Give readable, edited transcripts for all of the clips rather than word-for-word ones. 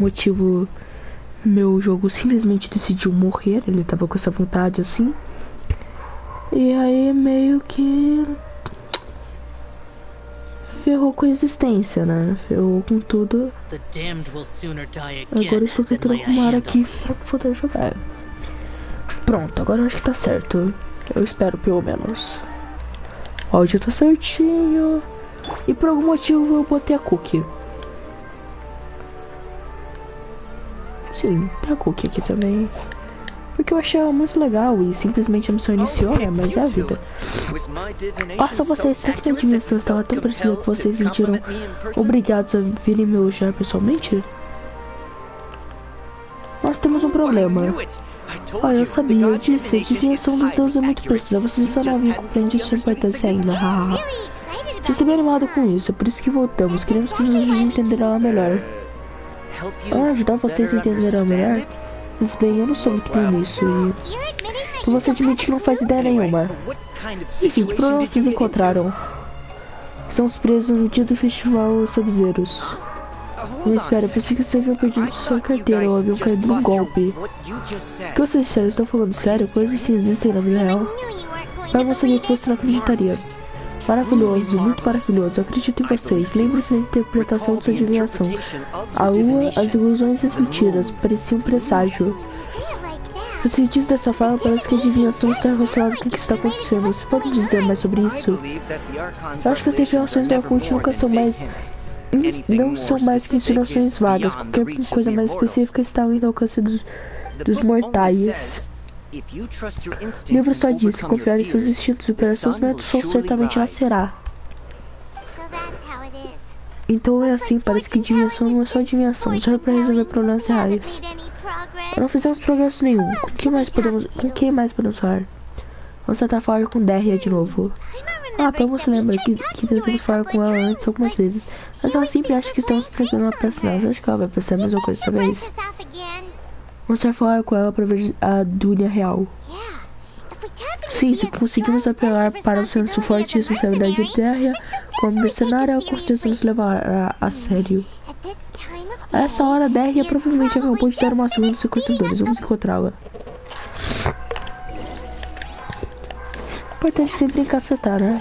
motivo, meu jogo simplesmente decidiu morrer. Ele tava com essa vontade assim. E aí meio que ferrou com a existência, né? Ferrou com tudo. Agora eu estou tentando arrumar aqui pra poder jogar. Pronto, agora eu acho que tá certo. Eu espero pelo menos. O áudio tá certinho. E por algum motivo eu botei a cookie. Sim, tem a cookie aqui também. Porque eu achei ela muito legal e simplesmente a missão iniciou, né? Mas é a vida. Façam vocês, será que minha dimensão estava tão parecida que vocês se sentiram obrigados a virem me elogiar pessoalmente? Nós temos um problema. Olha, eu sabia, eu disse, a dimensão dos deuses é muito precisa. Vocês só não haviam compreendido sua importância ainda. Vocês estão bem animados com isso, é por isso que voltamos. Queremos que nos ajude a entender ela melhor. Ajudar vocês a entender ela melhor? Mas bem, eu não sou muito bom nisso e você admite que não faz ideia nenhuma. Enfim, que problema vocês encontraram? Estamos presos no dia do festival Sub-Zeros. Não espera, pensei que vocês haviam perdido sua carteira ou haviam caído num golpe. O que vocês disseram? Estão falando sério? Coisas assim existem na vida real? Mas eu sabia que você não acreditaria. Maravilhoso, muito maravilhoso. Eu acredito em vocês. Lembre-se da interpretação de sua adivinhação. A lua, as ilusões e as mentiras. Parecia um presságio. Você diz dessa forma, parece que a adivinhação está relacionada com o que está acontecendo. Você pode dizer mais sobre isso? Eu acho que as revelações da oculta nunca são mais... não são mais que insinuações vagas. Qualquer coisa mais específica está além do alcance dos mortais. O livro só diz que confiar em seus instintos e superar seus medos certamente nascerá. Então é assim, parece que dimensão não é só dimensão, serve para resolver problemas reais. Não fizemos progresso nenhum. Com quem mais podemos falar? Vamos tentar falar com Derria de novo. Pelo você lembra que tentamos falar com ela antes algumas vezes, mas ela sempre acha que estamos pregando uma peça nela. Acho que ela vai pensar a mesma coisa dessa vez. Vamos falar com ela para ver a Dunia real. Sim, se conseguimos apelar para o senso forte e responsabilidade de Derria como mercenária, ela com certeza nos levará a sério. A essa hora, Derria provavelmente acabou de dar uma surra nos sequestradores. Vamos encontrá-la. Importante sempre encacetar, né?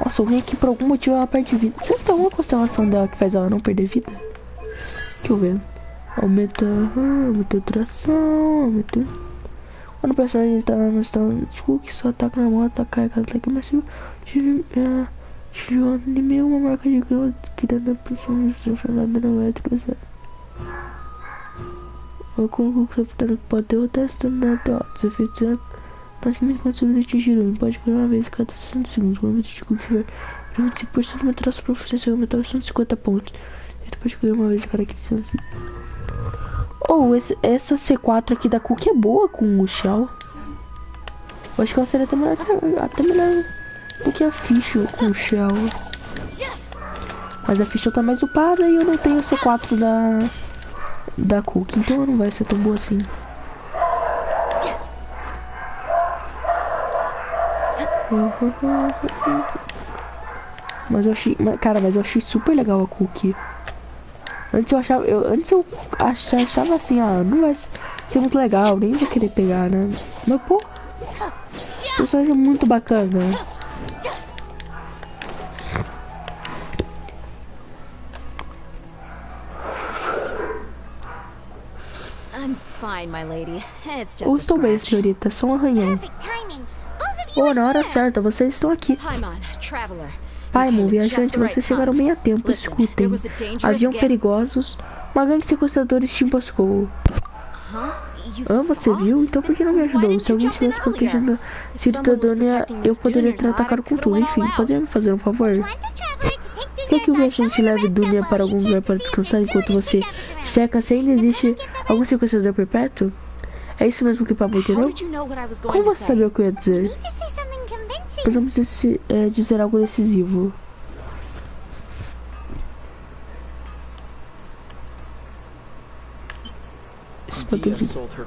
Nossa, alguém aqui por algum motivo ela perde vida. Será que tem alguma constelação dela que faz ela não perder vida? Deixa eu ver. Aumenta a duração, aumenta... Quando o personagem está no estado de cookie, só ataca normal, ataca cada ataque máximo de anime, uma marca de grão que dá na posição de transformada elétrica. O cookie pode derrotar esse na PO. Os efeitos praticamente quando seu vida atingir um, pode correr uma vez a cada 60 segundos. Quando o vida de cookie tiver 25% aumentar sua proficiência, aumentar 150 pontos. Ele pode correr uma vez a cada 15 segundos. Essa C4 aqui da Cookie é boa com o Shell. Eu acho que ela seria até melhor do que a Fischl com o Shell. Mas a Fischl tá mais upada e eu não tenho C4 da Cookie, então ela não vai ser tão boa assim. Mas eu achei super legal a Cookie. Antes eu achava assim, não vai ser muito legal, nem vou querer pegar, né? Mas pô, o personagem é muito bacana. Eu estou bem, senhorita, só um arranhão. Na hora certa, vocês estão aqui. Paimon, viajante, vocês chegaram bem a tempo, escutem. Haviam perigosos. Uma gangue de sequestradores te emboscou. Você viu? Então por que não me ajudou? Se alguém estivesse protegendo a cidadania, eu poderia ter atacado com tudo. Enfim, poderia me fazer um favor? Quer que o viajante leve Dunia para algum lugar para descansar enquanto você checa se ainda existe algum sequestrador por perto? É isso mesmo que o Paimon entendeu? Como você sabia o que eu ia dizer? Precisamos dizer algo decisivo.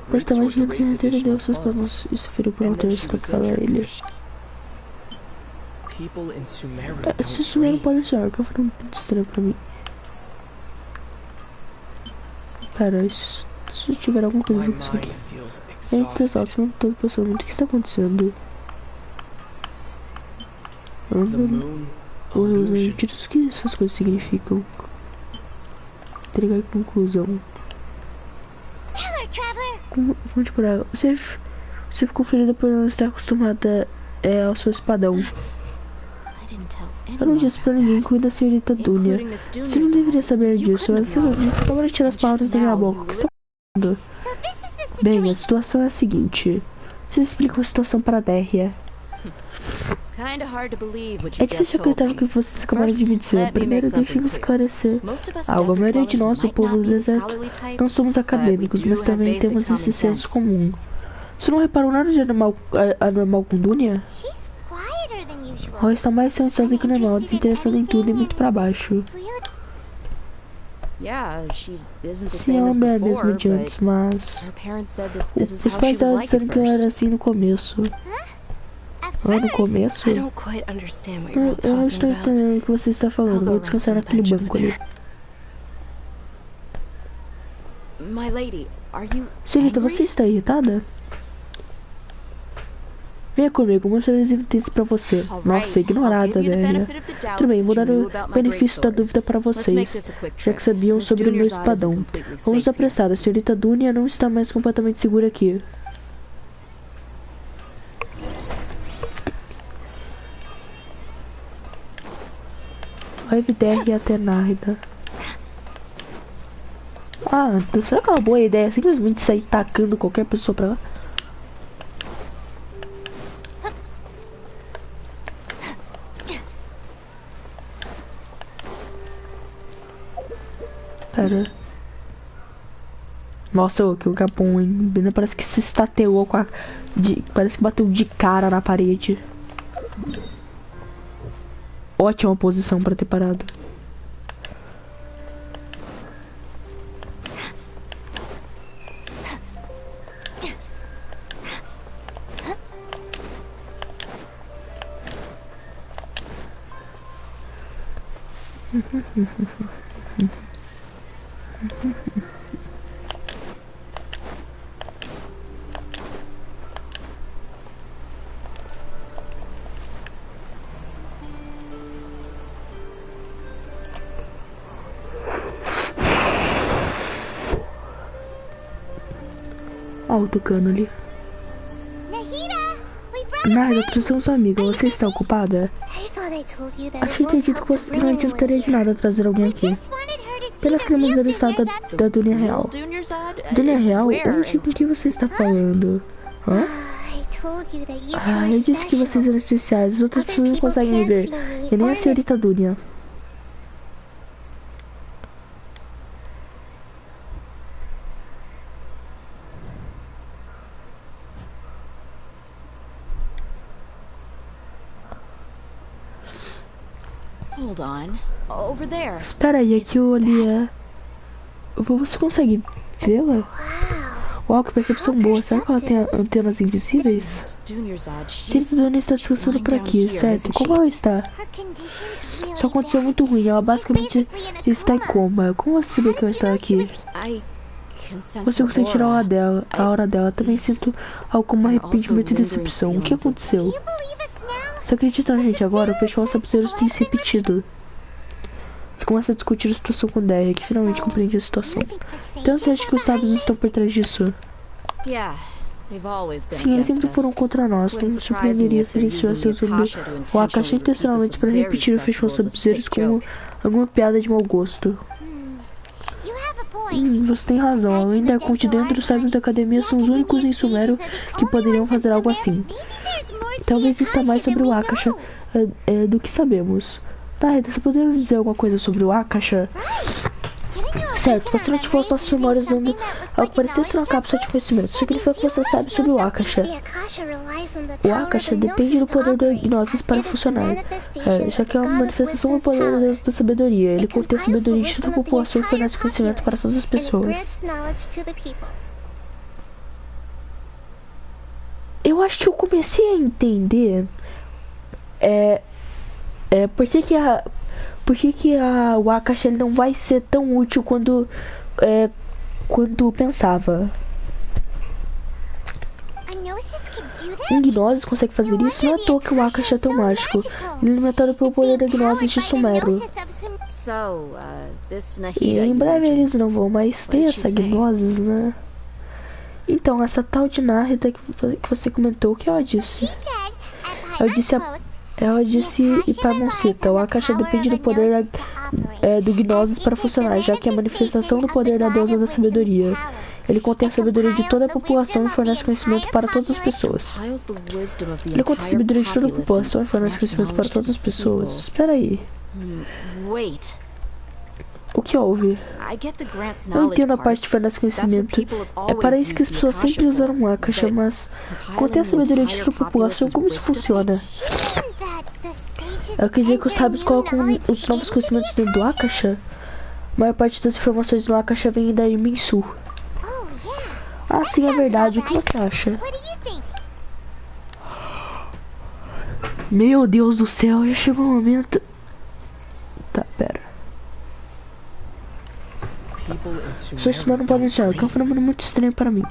Mas também tinha que entender seus planos e se feriu por não ter escapado a ele. Esse sumeru pode ser, que foi muito estranho pra mim. Pera, se tiver alguma coisa de isso aqui. É estressado, eu não tô pensando muito. O que está acontecendo? Gente, o que essas coisas significam? Entregar a conclusão. Vamos por água. Você ficou ferida por não estar acostumada ao seu espadão. Eu não disse pra ninguém, cuida da senhorita Dunia. Você não deveria saber disso, mas pelo visto, acabou de tirar as palavras da minha boca. O que está acontecendo? Bem, a situação é a seguinte. Vocês explicam a situação para a Derria. É difícil acreditar no que vocês acabaram de me dizer. Primeiro, deixe-me esclarecer algo. A maioria de nós, o povo do deserto, não somos acadêmicos, mas também temos esse senso comum. Você não reparou nada de anormal com Dunia? Ela está mais silenciosa que o normal, desinteressada em tudo e muito pra baixo. Sim, ela não é mesmo de antes, mas... Os pais dela disseram que ela era assim no começo. No começo? Eu não estou entendendo o que você está falando. Vou descansar naquele banco ali. Senhorita, você está irritada? Venha comigo, mostrarei as evidências pra você. Nossa, ignorada, velha. Tudo bem, vou dar o benefício da dúvida para vocês, já que sabiam sobre o meu espadão. Vamos apressar, a senhorita Dunia não está mais completamente segura aqui. Vai Derria até Nárida. Ah, então será que é uma boa ideia simplesmente sair tacando qualquer pessoa pra lá? Pera. Nossa, que o capão, hein? Parece que se estateou com a... Parece que bateu de cara na parede. Ótima posição pra ter parado. Olha o tucano ali. Nada, trouxemos sua amiga. Você está ocupada? Acho que ter dito que você não adiantaria de nada trazer alguém aqui. Apenas queremos ver o estado da Dunia Real. Dunia Real? Onde? Com que você está falando? Hã? Eu disse que vocês eram especiais. As outras pessoas não conseguem me ver. E nem a senhorita Dunia. Espera aí, aqui eu olhei. Você consegue vê-la? Uau, que percepção boa. Será que ela tem antenas invisíveis? Senhorita Dunia está descansando por aqui, certo? Como ela está? Só aconteceu muito ruim. Ela basicamente está em coma. Como você sabia que ela está aqui? Consigo sentir a hora dela. Também sinto algo como arrependimento e decepção. O que aconteceu? Você acredita na gente agora? O festival Sabzeiros tem se repetido. Você começa a discutir a situação com Derria, que finalmente compreende a situação. Então você acha que os sábios estão por trás disso? Sim, eles sempre foram contra nós. Não me surpreenderia se eles estivessem usando o Akashi intencionalmente para repetir o festival Sabzeiros com alguma piada de mau gosto. Você tem razão. Além da Conte dentro, os sábios da academia são os únicos em Sumeru que poderiam fazer algo assim. Talvez está mais sobre o Akasha do que sabemos. Nárida, você poderia dizer alguma coisa sobre o Akasha? Certo, você não ativou as nossas memórias usando algo parecido ser uma cápsula de conhecimento. Isso significa que você sabe sobre o Akasha. O Akasha depende do poder do Gnosis para funcionar. Já que é uma manifestação do poder do Deus da sabedoria. Ele contém a sabedoria de toda a população e fornece conhecimento para todas as pessoas. Eu acho que eu comecei a entender Por que o Akashi ele não vai ser tão útil quando pensava? Um Gnosis consegue fazer isso? Não é à toa que o Akashi é tão mágico. Ele é alimentado pelo poder da Gnosis de Sumeru. E em breve eles não vão mais ter essa Gnosis, né? Então, essa tal de Nárida que você comentou, o que ela disse? Ela disse e para Moncita, o Akashi depende do poder do Gnosis para funcionar, já que é a manifestação do poder da deusa da sabedoria. Ele contém a sabedoria de toda a população e fornece conhecimento para todas as pessoas. Ele contém a sabedoria de toda a população e fornece conhecimento para todas as pessoas. Espera aí. O que houve? Eu entendo a parte de fornece conhecimento. É para isso que as pessoas sempre usaram o Akashi, mas contém a sabedoria de toda a população, como isso funciona? Eu quis dizer que os sábios colocam os novos conhecimentos dentro do Akashi. A maior parte das informações do Akashi vem da Missão. Ah, sim, é verdade. O que você acha? Meu Deus do céu, já chegou o momento. Tá, pera. Os humanos não podem enxergar, que é um fenômeno muito estranho para mim.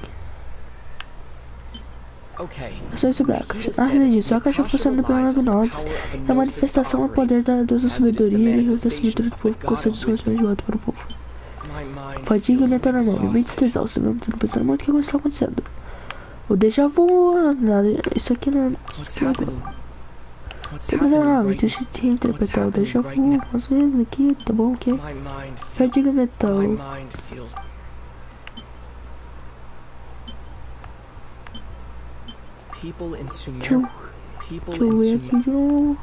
É só sobre o Akashi. Além disso, o Akashi funciona pela Gnosis. É a manifestação do poder da deusa da sabedoria e o reconhecimento do povo, concede os conhecimentos de volta para o povo. Fadiga mental normal, minha mente está exausta, não estou pensando muito o que está acontecendo. O déjà vu, nada, isso aqui não é... Normalmente, deixa eu te interpretar o déjà vu, mais ou menos aqui, tá bom, ok? Fadiga mental. Deixa eu ver aqui de novo.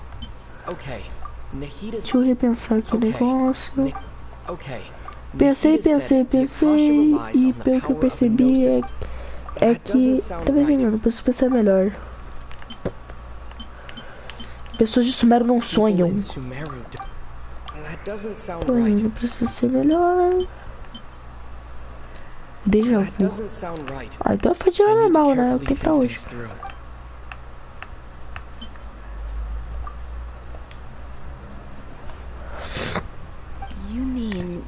Deixa eu repensar aqui o negócio. Pensei, e pelo que eu percebi é que... Talvez não preciso pensar melhor. Pessoas de Sumeru não sonham. Não preciso pensar melhor. Déjà vu. Ah, então é fadiga normal, né? É o que tem pra hoje.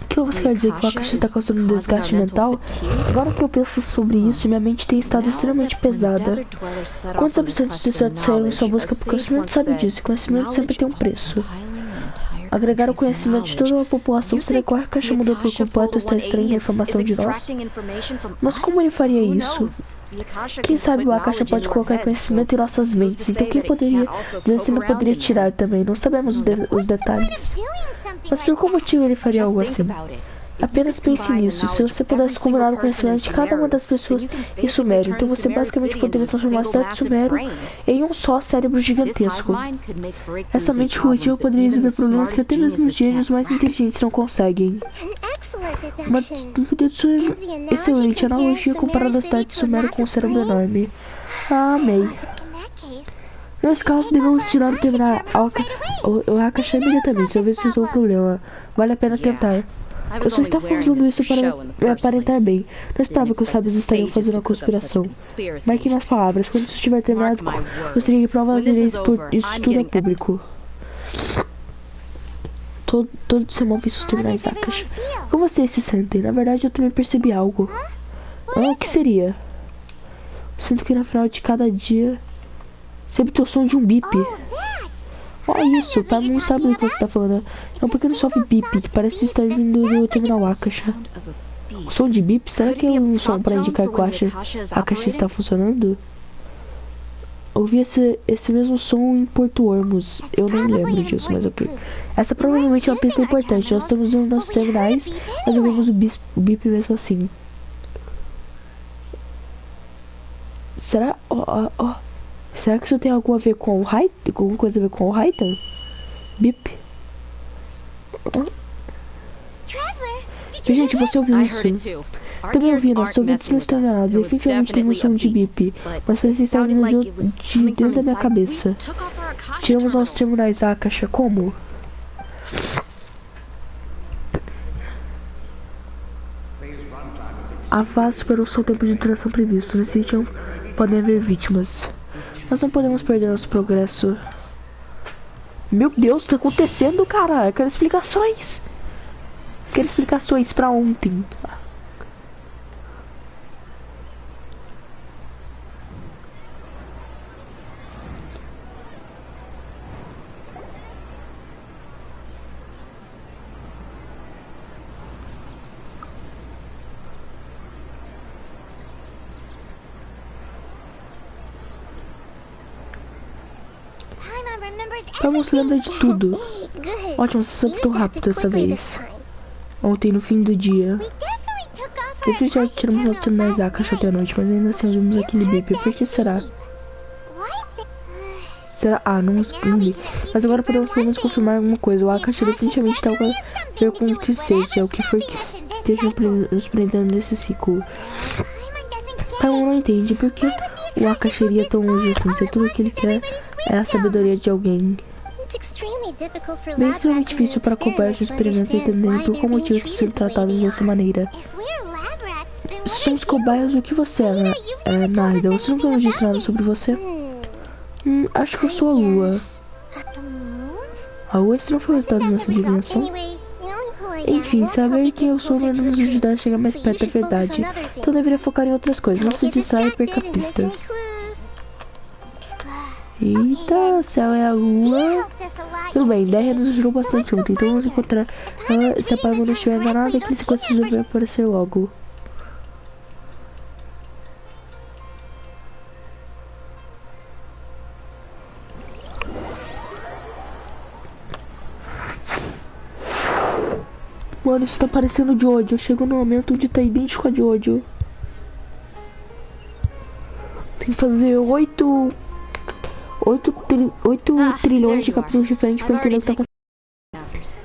O que você quer dizer que o Akashi está causando um desgaste mental? Agora que eu penso sobre isso, minha mente tem estado extremamente pesada. Quantos habitantes do deserto saíram em sua busca por conhecimento sabe disso? Conhecimento sempre tem um preço. Agregar o conhecimento de toda a população seria que o Akashi mudou por completo esta estranha informação de nós. Mas como ele faria isso? Quem sabe o Akashi pode colocar conhecimento em nossas mentes, então quem poderia dizer se não poderia tirar também? Não sabemos os detalhes. Mas por qual motivo ele faria algo assim? Apenas pense nisso. Se você pudesse combinar o conhecimento de cada uma das pessoas em Sumério, então você basicamente poderia transformar a cidade de Sumério em um só cérebro gigantesco. Essa mente ruidia poderia resolver problemas que até mesmo os gênios mais inteligentes não conseguem. Uma excelente analogia comparando a cidade de Sumério com um cérebro enorme. Ah, amei. Nesse caso, devemos tirar e terminar o Akashi imediatamente, talvez se resolva o problema. Vale a pena tentar. Eu só estava usando isso para aparentar bem. Não esperava que os sábios estariam fazendo uma conspiração. Marque minhas palavras. Quando isso estiver terminado, gostaria de provar isso tudo ao público. Todos se movem terminais Akashi. Como vocês se sentem? Na verdade, eu também percebi algo. O que seria? Sinto que no final de cada dia sempre tem o som de um bip. Olha isso, tá? Não sabe o que você tá falando. É um pequeno soft bip que parece estar vindo do terminal Akashi. O som de bip? Será que é um som para indicar que o Akashi está funcionando? Ouvi esse mesmo som em Porto Ormuz. Eu não lembro disso, mas ok. Essa provavelmente é uma pista importante. Nós estamos usando nossos terminais, mas ouvimos o bip mesmo assim. Será? Será que isso tem alguma a ver com o Raiden? Alguma coisa a ver com o Raiden? Bip. Gente, você ouviu isso? Também ouvi, nossos ouvidos não estão enganados. Definitivamente tem um som de bip, mas parece estar vindo de dentro da minha cabeça. Tiramos nossos terminais Akashi. Como? A fase superou seu tempo de duração previsto. Nesse ritmo podem haver vítimas. Nós não podemos perder nosso progresso. Meu Deus, o que tá acontecendo, cara? Eu quero explicações. Quero explicações pra ontem. Paimon se lembra de tudo. Ótimo, você soube tão rápido dessa vez. Ontem, no fim do dia. Depois já tiramos nosso mais a caixa até a noite, mas ainda assim ouvimos aquele bip. Por que será? Será? Ah, não esconde. Mas agora podemos pelo menos confirmar alguma coisa. O Akashi definitivamente está a ver com o que seja. O que foi que esteja nos prendendo nesse ciclo. Paimon não entende por que o Akashi iria tão longe assim. Se tudo que ele quer é a sabedoria de alguém. Bem extremamente difícil para cobaias no experimento entender por qual motivo estão sendo tratados dessa maneira. Se somos cobaias, o que você é, Narda? Você nunca nos disse nada sobre você? Acho que eu sou a Lua. A Lua não foi o resultado da nossa divinação? Enfim, saber quem eu sou vai nos ajudar a chegar mais perto da verdade. Então deveria focar em outras coisas. Não se distraia e perca pistas. Eita, se ela é a Lua. Tudo bem, Derry nos ajudou bastante ontem. Então vamos encontrar ela. Se a Paimon não estiver enganada, aquele sequência vai aparecer logo. Mano, isso tá parecendo Jojo. Chegou no momento onde tá idêntico a Jojo. Tem que fazer 8 trilhões de capítulos diferentes pra entender o que tá acontecendo.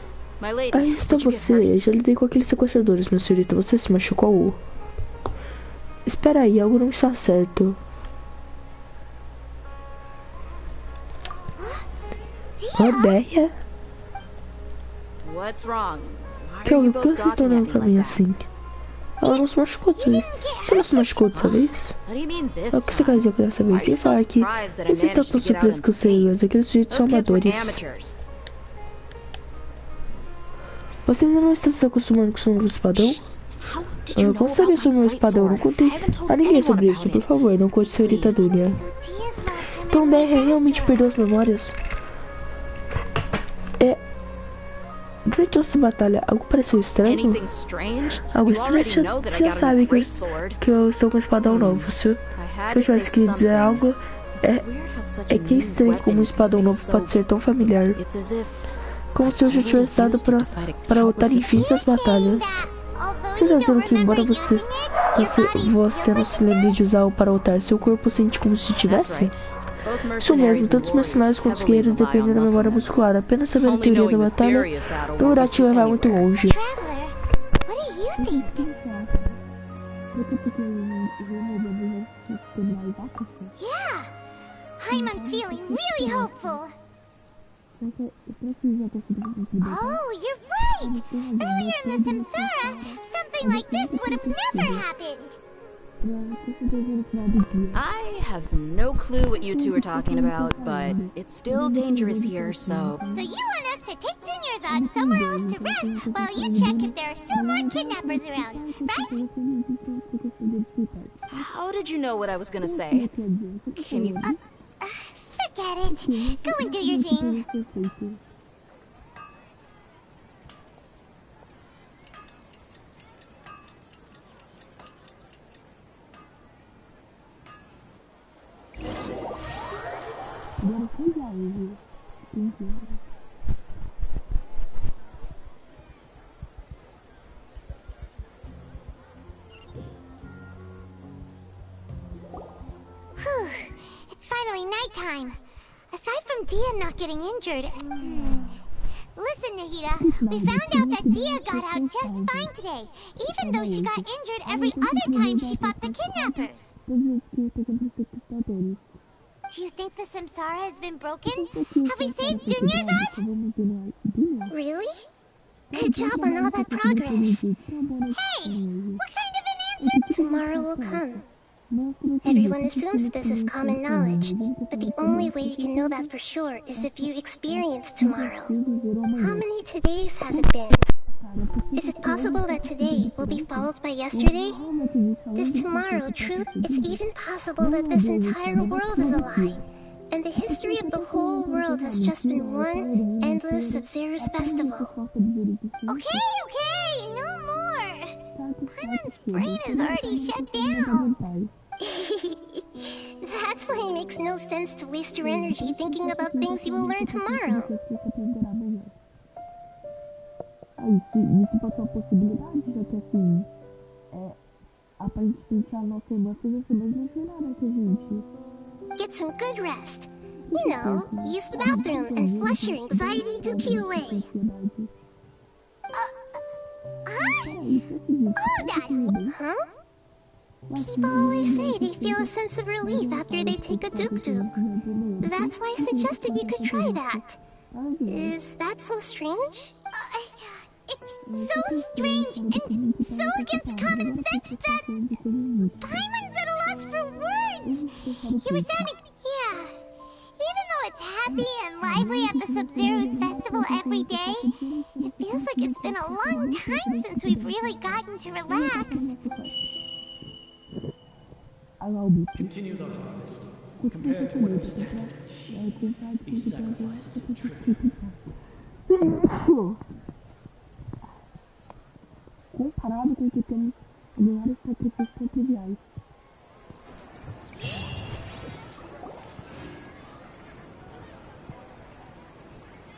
Aí está você. Já lidei com aqueles sequestradores, minha senhorita. Você se machucou? Espera aí, algo não está certo. Odeia? Que houve? Por que vocês estão olhando pra mim assim? Ela não se machucou dessa vez. Você não se machucou dessa vez? É o que você quer dizer dessa vez? Sem falar que você está tão surpreso que eu sei, mas aqueles sujeitos são amadores. Você ainda não está se acostumando com o som do espadão? Como sabia sobre o meu espadão? Não contei a ninguém sobre isso. Por favor, não conte, senhorita Dunia. Então Derry realmente perdeu as memórias? Durante essa batalha, algo pareceu estranho? Algo estranho? Você já sabe que eu estou com um espadão novo. Se eu tivesse querido dizer algo, é que é estranho como um espadão novo pode ser tão familiar. Como se eu já tivesse dado para lutar infinitas batalhas. Você está dizendo que embora você não se lembre de usá-lo para lutar, seu corpo sente como se tivesse? Isso mesmo, tanto os mercenários quanto os guerreiros dependem da memória muscular. Apenas saber a teoria da batalha não irá te levar muito longe. Yeah, Hyman's feeling really hopeful. Oh, you're right! Earlier in the Samsara, something like this would have never happened! I have no clue what you two are talking about, but it's still dangerous here, so... So you want us to take Dunyarzad somewhere else to rest while you check if there are still more kidnappers around, right? How did you know what I was gonna say? Can you... Forget it. Go and do your thing. Whew, it's finally nighttime. Aside from Dia not getting injured... Listen, Nahida, we found out that Dia got out just fine today, even though she got injured every other time she fought the kidnappers. Do you think the Samsara has been broken? Have we saved Dunyarzad? Really? Good job on all that progress. Hey, what kind of an answer? Tomorrow will come. Everyone assumes this is common knowledge, but the only way you can know that for sure is if you experience tomorrow. How many todays has it been? Is it possible that today will be followed by yesterday? This tomorrow true? It's even possible that this entire world is a lie, and the history of the whole world has just been one endless Sub-Zero's festival. Okay, no more! Paimon's brain is already shut down. That's why it makes no sense to waste your energy thinking about things you will learn tomorrow. Isso pode ser uma possibilidade, já que assim, aparentemente a nossa irmã fez essa mesma jornada que a gente. Get some good rest. You know, use the bathroom and flush your anxiety dookie away. Hold on. Huh? People always say they feel a sense of relief after they take a duk-duk. That's why I suggested you could try that. Is that so strange? It's so strange and so against common sense that Paimon's at a loss for words. You were sounding... Yeah. Even though it's happy and lively at the Sub-Zero's festival every day, it feels like it's been a long time since we've really gotten to relax. Continue the harvest. Compared to what we stand to achieve, these sacrifices are trivial. Comparado com o que temos a ganhar os sacrifícios são triviais.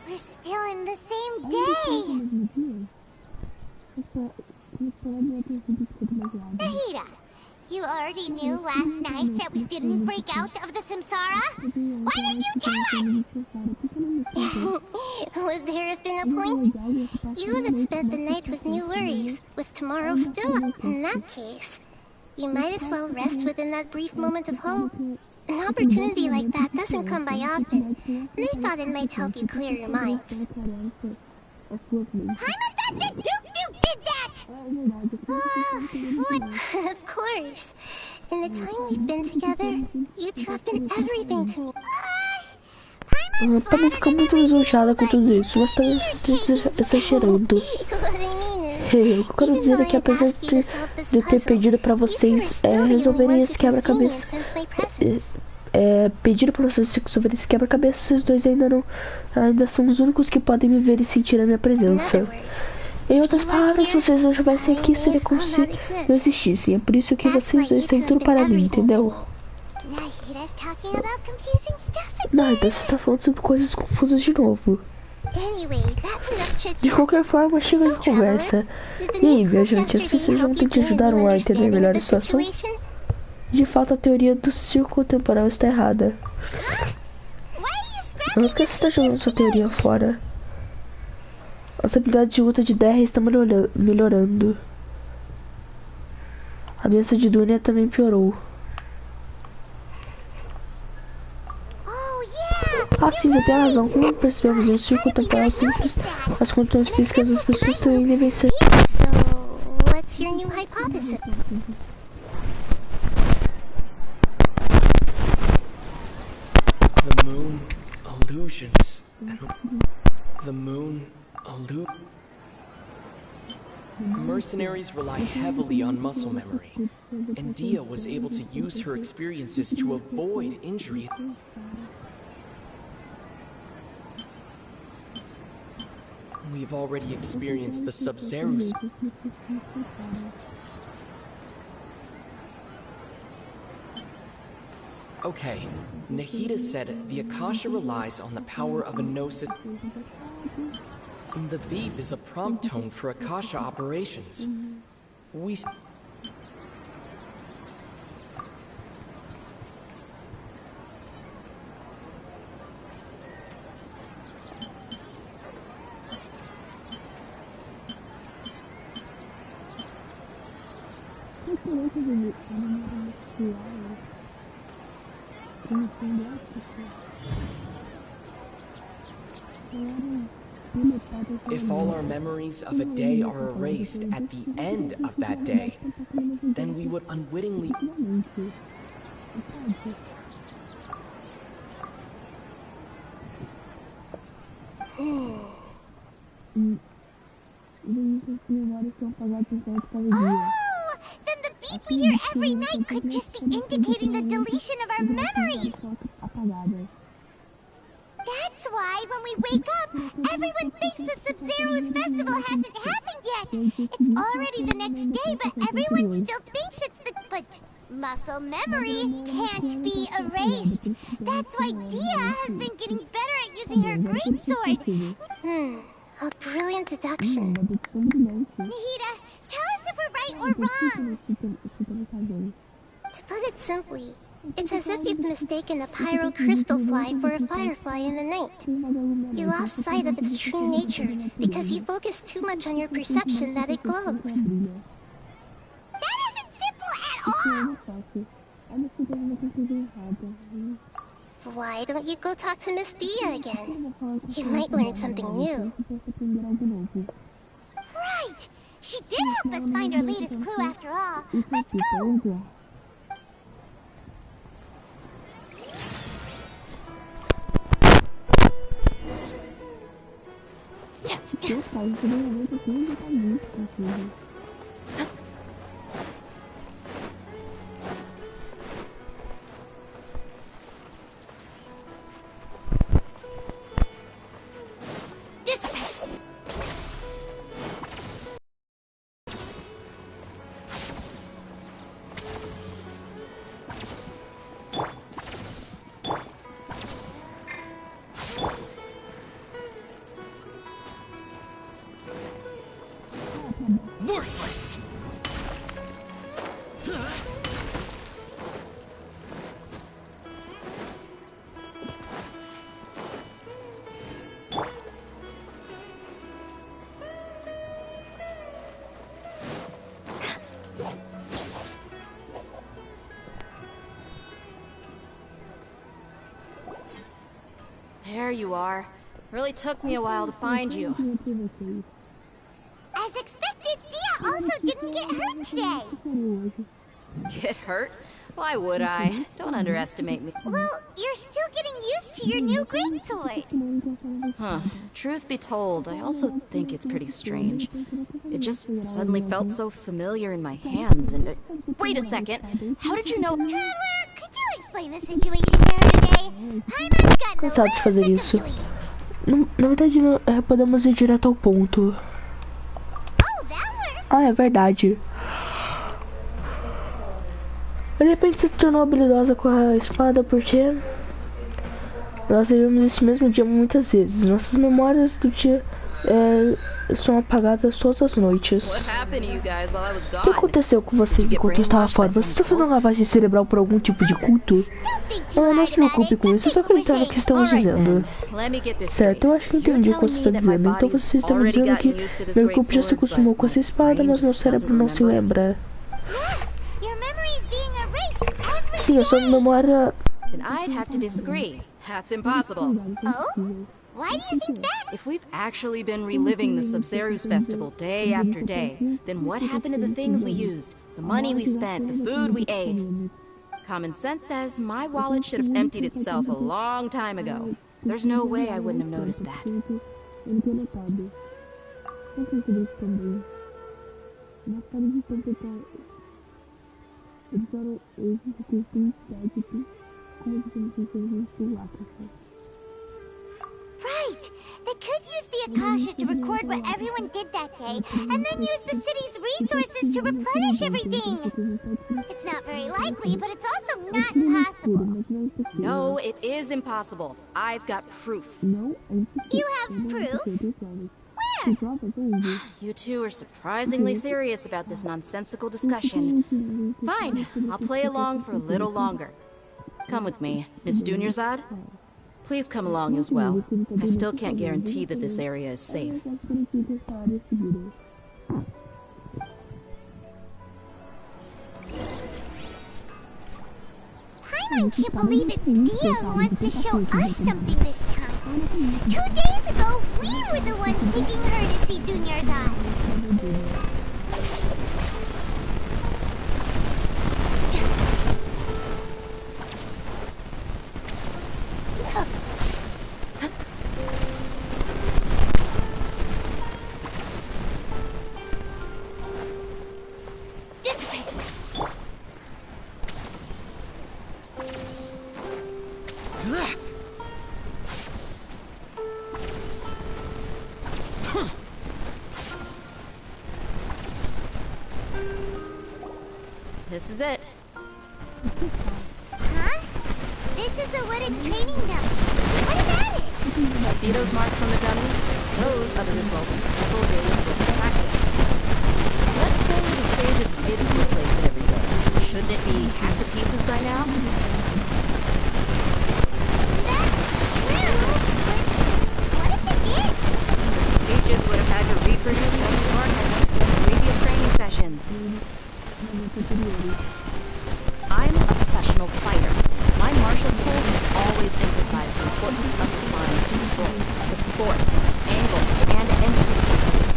We're still in the same day! Nahida, you already knew last night that we didn't break out of the Samsara? Why didn't you tell us? Would there have been a point? You that spent the night with new worries, with tomorrow still up. In that case, you might as well rest within that brief moment of hope. An opportunity like that doesn't come by often, and I thought it might help you clear your minds. Paimon's at the Duke did that! What? Of course. In the time we've been together, you two have been everything to me. Também fico muito lisonjeada com tudo isso, mas também estou exagerando. O que eu quero dizer é que apesar de ter pedido pra vocês resolverem esse quebra-cabeça, pedido pra vocês resolverem esse quebra-cabeça, vocês dois ainda são os únicos que podem me ver e sentir a minha presença. Em outras palavras, se vocês não estivessem aqui, seria como se não existissem. É por isso que vocês dois têm tudo para mim, entendeu? Não, então você está falando sobre coisas confusas de novo. De qualquer forma, chega de conversa. E aí, viajante, acho que vocês vão ter que ajudar a entender melhor a situação? De fato, a teoria do círculo temporal está errada. Por que você está jogando sua teoria fora? Nossa habilidade de luta de Derry está melhorando. A doença de Dunia também piorou. Ah, sim, você tem razão. Como percebemos, um círculo temporal simples, as condições físicas das pessoas também devem ser. So, what's your new hypothesis? The moon illusions. The moon Mercenaries rely heavily on muscle memory, and Dia was able to use her experiences to avoid injury. We've already experienced the Sub-Zero's. Okay, Nahida said the Akasha relies on the power of a gnosis. The beep is a prompt tone for Akasha operations. We... If all our memories of a day are erased at the end of that day, then we would unwittingly... Oh! Then the beep we hear every night could just be indicating the deletion of our memories! That's why when we wake up, everyone thinks the Sub-Zero's festival hasn't happened yet! It's already the next day, but everyone still thinks it's the... But muscle memory can't be erased! That's why Dia has been getting better at using her greatsword! A brilliant deduction. Nahida, tell us if we're right or wrong! To put it simply, it's as if you've mistaken a pyro crystal fly for a firefly in the night. You lost sight of its true nature because you focused too much on your perception that it glows. That isn't simple at all! Why don't you go talk to Miss Dia again? You might learn something new. Right! She did help us find our latest clue after all. Let's go! Worthless! There you are. Really took me a while to find you. As expected, Dia also didn't get hurt today. Get hurt? Why would I? Don't underestimate me. Well, you're still getting used to your new greatsword. Huh. Truth be told, I also think it's pretty strange. It just suddenly felt so familiar in my hands and... wait a second! How did you know... Traveler, could you explain the situation to her today? Paimon's gotten a Cansado de fazer little isso. sick of Na verdade, não, podemos ir direto ao ponto. Oh, that works. Ah, é verdade. De repente se tornou habilidosa com a espada porque nós vivemos esse mesmo dia muitas vezes. Nossas memórias do dia são apagadas todas as noites. O que aconteceu com vocês enquanto eu estava fora? Vocês sofreram lavagem cerebral por algum tipo de culto? Não se preocupe com isso, eu só acreditar no que estamos dizendo. Certo, eu acho que entendi o que você está dizendo. Então você está me dizendo que meu corpo já se acostumou com essa espada, mas meu cérebro não se lembra. Sim, a sua memória... Then I'd have to disagree. That's impossible. Oh? Why do you think that? If we've actually been reliving the Sub-Zero's festival day after day, then what happened to the things we used, the money we spent, the food we ate? Common sense says my wallet should have emptied itself a long time ago. There's no way I wouldn't have noticed that. Right! They could use the Akasha to record what everyone did that day, and then use the city's resources to replenish everything! It's not very likely, but it's also not impossible. No, it is impossible. I've got proof. You have proof? Where? You two are surprisingly serious about this nonsensical discussion. Fine, I'll play along for a little longer. Come with me, Miss Dunyarzad. Please come along as well. I still can't guarantee that this area is safe. Paimon can't believe it's Dia who wants to show us something this time. 2 days ago, we were the ones taking her to see Junior's eye. This is it. Huh? This is the wooden training dummy. What about it? See those marks on the dummy? Those are the result of several days' worth of practice. Let's say the sages didn't replace it every day. Shouldn't it be half to pieces by now? That's true, but what if it did? The sages would have had to reproduce every mark from the previous training sessions. I'm a professional fighter. My martial school has always emphasized the importance of applying control, the force, angle, and entry.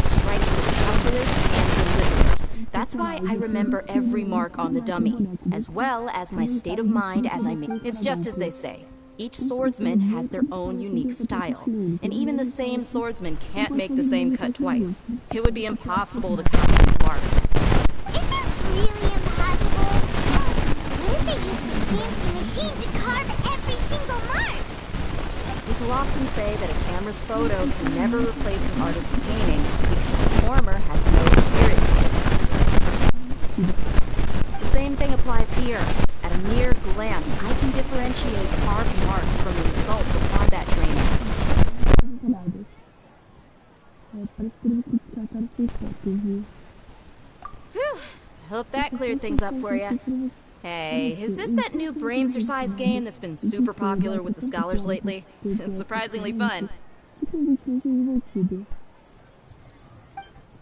Striking is calculated and deliberate. That's why I remember every mark on the dummy, as well as my state of mind as I make. It's just as they say. Each swordsman has their own unique style, and even the same swordsman can't make the same cut twice. It would be impossible to copy these marks. Really impossible? What if they use some fancy machine to carve every single mark? People often say that a camera's photo can never replace an artist's painting because the former has no spirit to it. The same thing applies here. At a mere glance, I can differentiate carved marks from the results of combat training. Phew. Hope that cleared things up for you. Hey, is this that new brain exercise game that's been super popular with the scholars lately? It's surprisingly fun.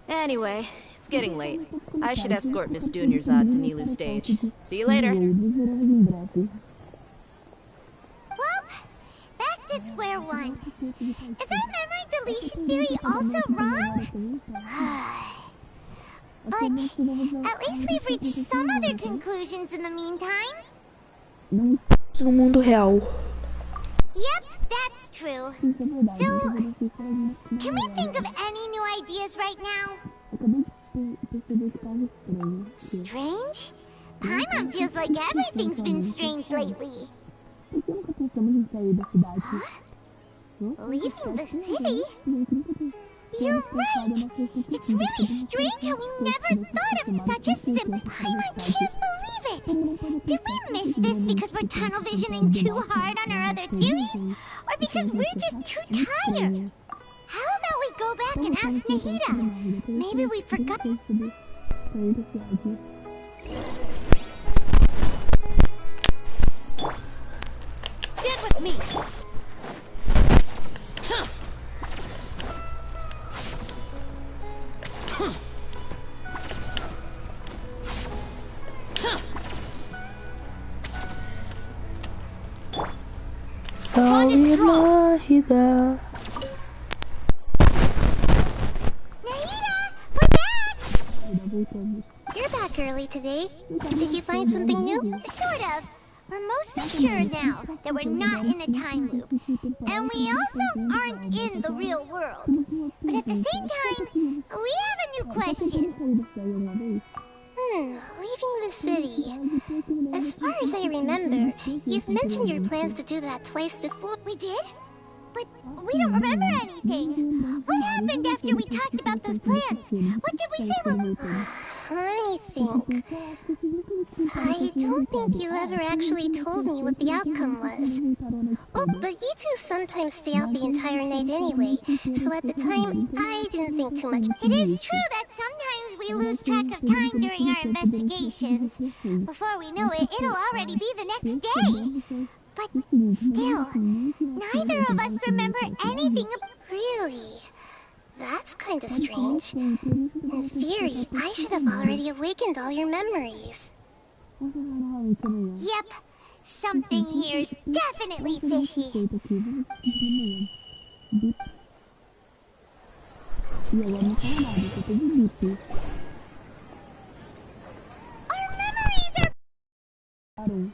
Anyway, it's getting late. I should escort Miss Dunyarzad to Nilu's stage. See you later. Well, back to square one. Is our memory deletion theory also wrong? But at least we've reached some other conclusions in the meantime. No mundo real. Yep, that's true. So, can we think of any new ideas right now? Strange? Paimon feels like everything's been strange lately. Huh? Leaving the city? You're right! It's really strange how we never thought of such a simple... Paimon can't believe it! Did we miss this because we're tunnel visioning too hard on our other theories? Or because we're just too tired? How about we go back and ask Nahida? Maybe we forgot... Stand with me! Salve Nahida. Nahida! We're back! You're back early today. Did you find something new? Sort of. We're mostly sure now that we're not in a time loop. And we also aren't in the real world. But at the same time, we have a new question. Leaving the city. As far as I remember, you've mentioned your plans to do that twice before. We did? But we don't remember anything. What happened after we talked about those plans? What did we say when... Let me think. I don't think you ever actually told me what the outcome was. Oh, but you two sometimes stay out the entire night anyway, so at the time, I didn't think too much. It is true that sometimes we lose track of time during our investigations. Before we know it, it'll already be the next day. But still, neither of us remember anything. Really? That's kind of strange. In theory, I should have already awakened all your memories. Yep, something here's definitely fishy. E agora não fala nada, só tem bip. Our memories are... Parou.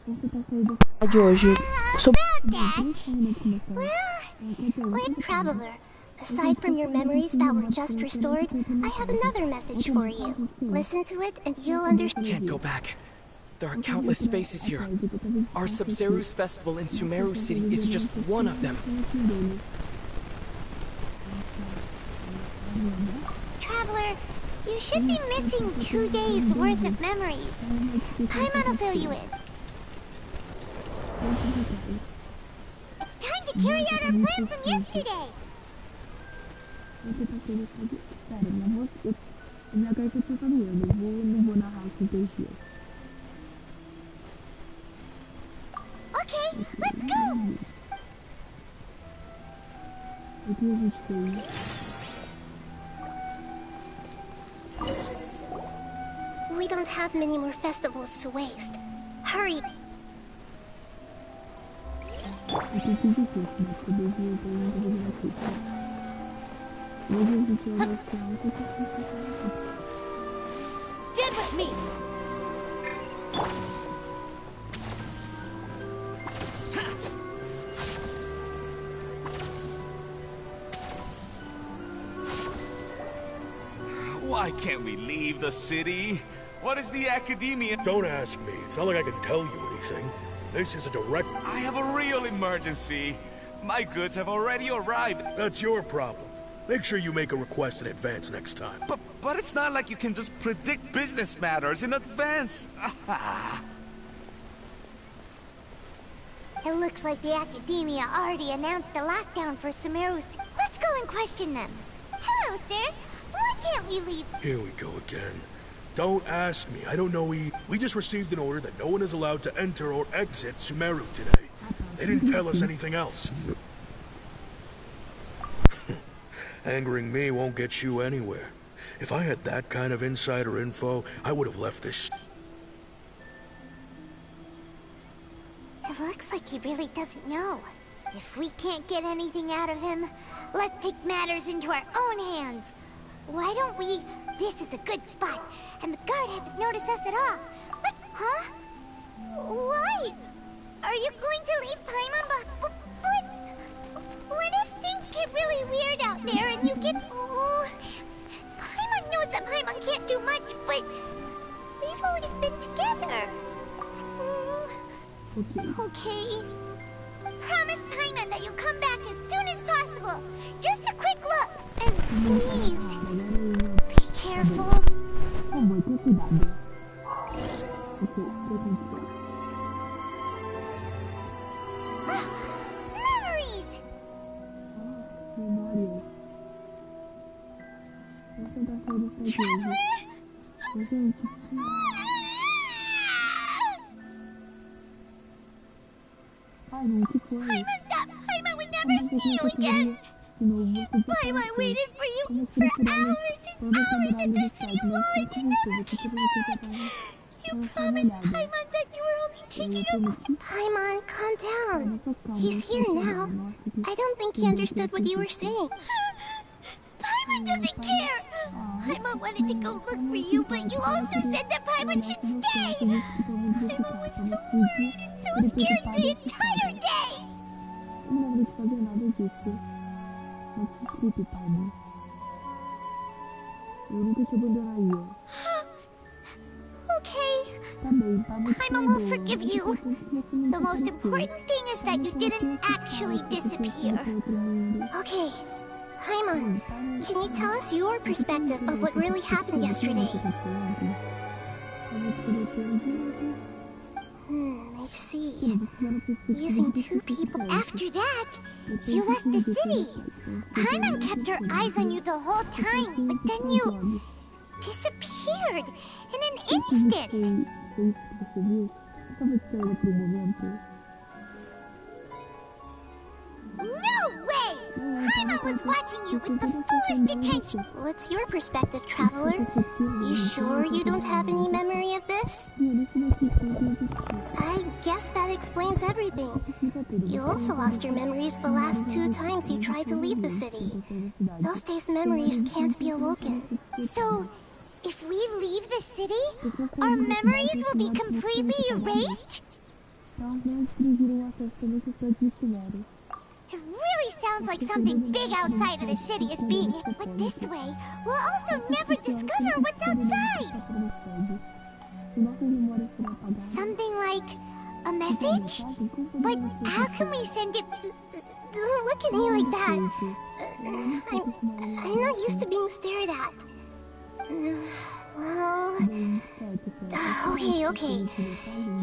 Você tá saindo de hoje. About that. Well, Traveler, aside from your memories that were just restored, I have another message for you. Listen to it and you'll understand. Can't go back. There are countless spaces here. Our Sub-Zeru's festival in Sumeru City is just one of them. Traveler, you should be missing 2 days worth of memories. Paimon will fill you in. It's time to carry out our plan from yesterday. Minha garganta tá doendo. Não vou narrar os 2 dias. Okay, let's go. O que a gente fez? We don't have many more festivals to waste. Hurry. Eu tenho que dizer isso, mas eu devo ir aqui. Hoje a gente vai ver Stand with me! Why can't we leave the city? What is the academia? Don't ask me. It's not like I can tell you anything. This is a direct... I have a real emergency. My goods have already arrived. That's your problem. Make sure you make a request in advance next time. But it's not like you can just predict business matters in advance. It looks like the Academia already announced a lockdown for Sumeru. Let's go and question them. Hello, sir. Why can't we leave? Here we go again. Don't ask me. I don't know. We just received an order that no one is allowed to enter or exit Sumeru today. They didn't tell us anything else. Angering me won't get you anywhere. If I had that kind of insider info, I would have left this. It looks like he really doesn't know. If we can't get anything out of him, let's take matters into our own hands. Why don't we... This is a good spot, and the guard hasn't noticed us at all. But, huh? Why? Are you going to leave Paimon behind? But... What if things get really weird out there and you get... Oh, Paimon knows that Paimon can't do much, but... We've always been together. Okay. Promise Paimon that you'll come back as soon as possible. Just a quick look. And please, be careful. Memories! Traveler? Paimon would never see you again. Paimon waited for you for hours and hours in the city wall and you never came back. You promised Paimon that you were only taking a... Paimon, calm down. He's here now. I don't think he understood what you were saying. Paimon doesn't care. Paimon wanted to go look for you, but you also said that Paimon should stay. Paimon was so worried and so scared the entire day. Okay. Paimon will forgive you. The most important thing is that you didn't actually disappear. Okay. Paimon, can you tell us your perspective of what really happened yesterday? I see. Using 2 people. After that, you left the city. Paimon kept her eyes on you the whole time, but then you disappeared in an instant. No way! Paimon was watching you with the fullest attention. What's your perspective, traveler? You sure you don't have any memory of this? I guess that explains everything. You also lost your memories the last 2 times you tried to leave the city. Those days' memories can't be awoken. So, if we leave the city, our memories will be completely erased? It really sounds like something big outside of the city is being... But this way, we'll also never discover what's outside! Something like a message? But how can we send it... Don't look at me like that. I'm not used to being stared at. Well... Okay.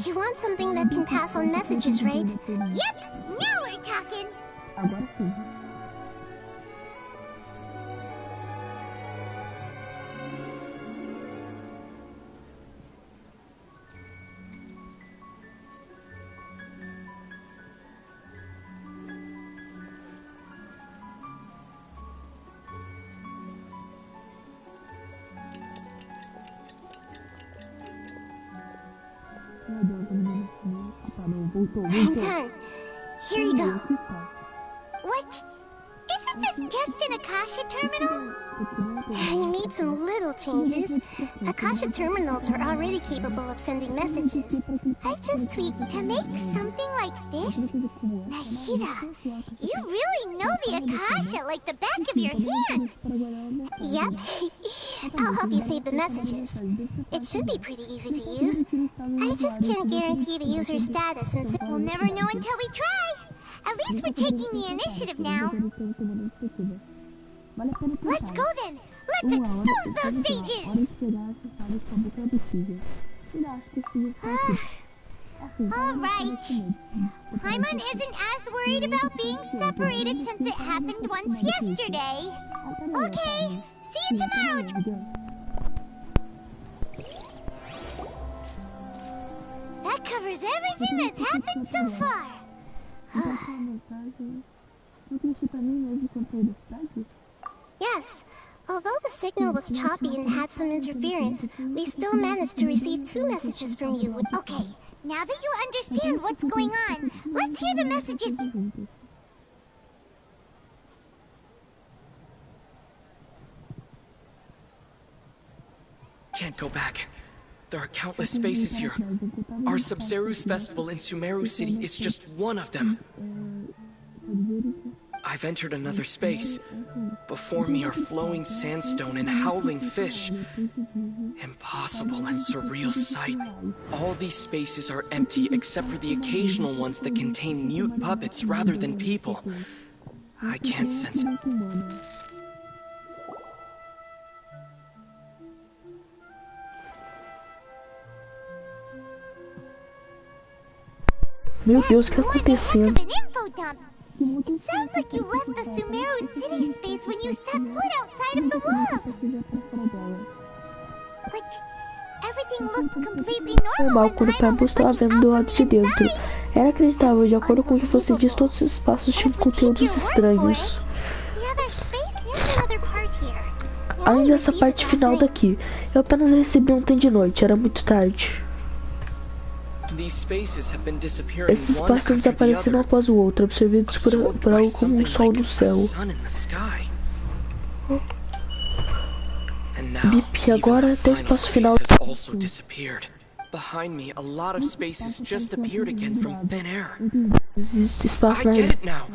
You want something that can pass on messages, right? Yep! Now we're talking! Agora sim. I'm done. Here you go. What? Isn't this just an Akasha terminal? I made some little changes. Akasha terminals are already capable of sending messages. I just tweaked To make something like this? Nahida, you really know the Akasha like the back of your hand. Yep. I'll help you save the messages. It should be pretty easy to use. I just can't guarantee the user's status and We'll never know until we try. At least we're taking the initiative now. Let's go then. Let's expose those sages. Alright. Paimon isn't as worried about being separated since it happened once yesterday. Okay, see you tomorrow. That covers everything that's happened so far. Yes. Although the signal was choppy and had some interference, we still managed to receive 2 messages from you. Okay, now that you understand what's going on, let's hear the messages. Can't go back. There are countless spaces here. Our Sumeru's festival in Sumeru City is just one of them. I've entered another space. Before me are flowing sandstone and howling fish. Impossible and surreal sight. All these spaces are empty except for the occasional ones that contain mute puppets rather than people. I can't sense it. Meu Deus, o que tá acontecendo? It sounds like you left the Sumeru city space when you set foot outside of the walls. But everything looked completely normal Quando o Pablo estava vendo do lado de dentro. Era acreditável, de acordo com o que você diz, todos os espaços tinham conteúdos estranhos. Além dessa parte final daqui, eu apenas recebi ontem de noite, era muito tarde. Esses espaços estão desaparecendo um após o outro, absorvidos por algo como um sol no céu. Bip, agora até o espaço final. Behind me, a lot of spaces just appeared again from thin air. Existe espaço I get it now.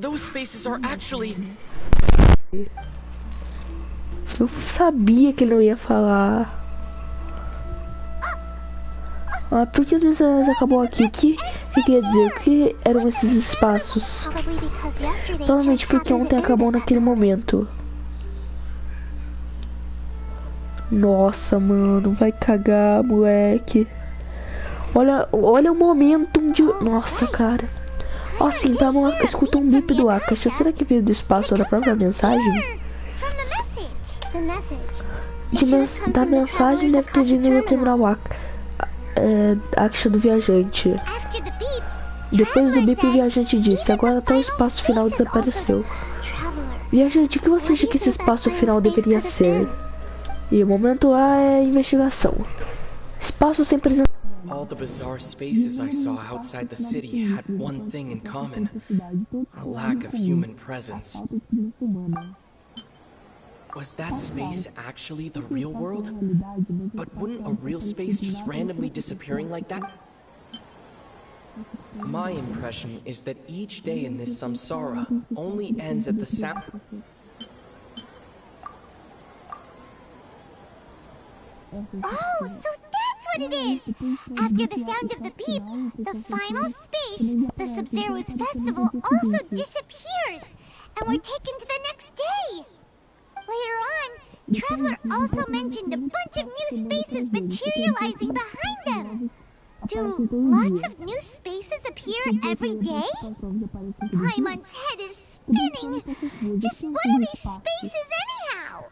Those spaces are actually... Eu sabia que ele não ia falar. Ah, por que as missões acabou aqui? O que quer dizer? O que eram esses espaços? Provavelmente porque ontem acabou naquele momento. Nossa, mano, vai cagar, moleque. Olha o momento de... Nossa, cara. Ó, sim, tá bom, escuta um bip do Akasha. Será que veio do espaço da própria mensagem? Da mensagem deve ter vindo no terminal Akasha do viajante. Depois do bip, o viajante disse: agora até o espaço final desapareceu. Viajante, o que você acha que esse espaço final deveria ser? E o momento A é investigação. Espaço sem presença. All the bizarre spaces I saw outside the city had one thing in common: a lack of human presence. Was that space actually the real world? But wouldn't a real space just randomly disappearing like that? My impression is that each day in this samsara only ends at the sound. Oh, so that's what it is! After the sound of the beep, the final space, the Sub-Zero's festival, also disappears! And we're taken to the next day! Later on, Traveler also mentioned a bunch of new spaces materializing behind them! Do lots of new spaces appear every day? Paimon's head is spinning! Just what are these spaces anyhow?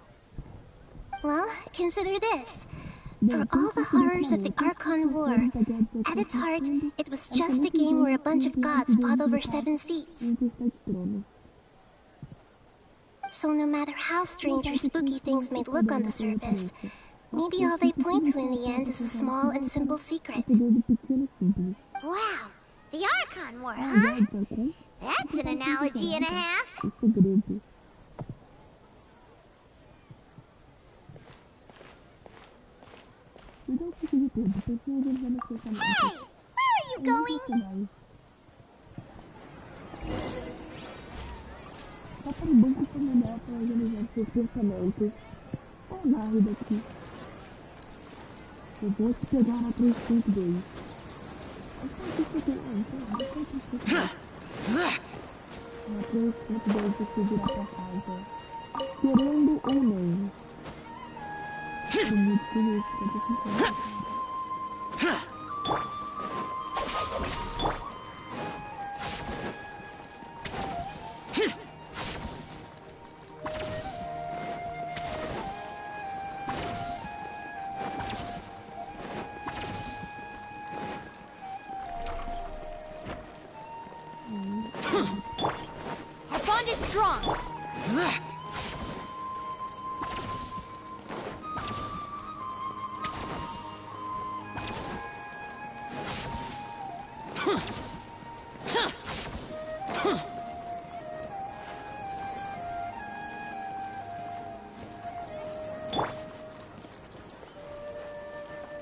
Well, consider this. For all the horrors of the Archon War, at its heart, it was just a game where a bunch of gods fought over 7 seats. So no matter how strange or spooky things may look on the surface, maybe all they point to in the end is a small and simple secret. Wow, the Archon War, huh? That's an analogy and a half. Hey! Where are you going? Querendo ou não. Our bond is strong.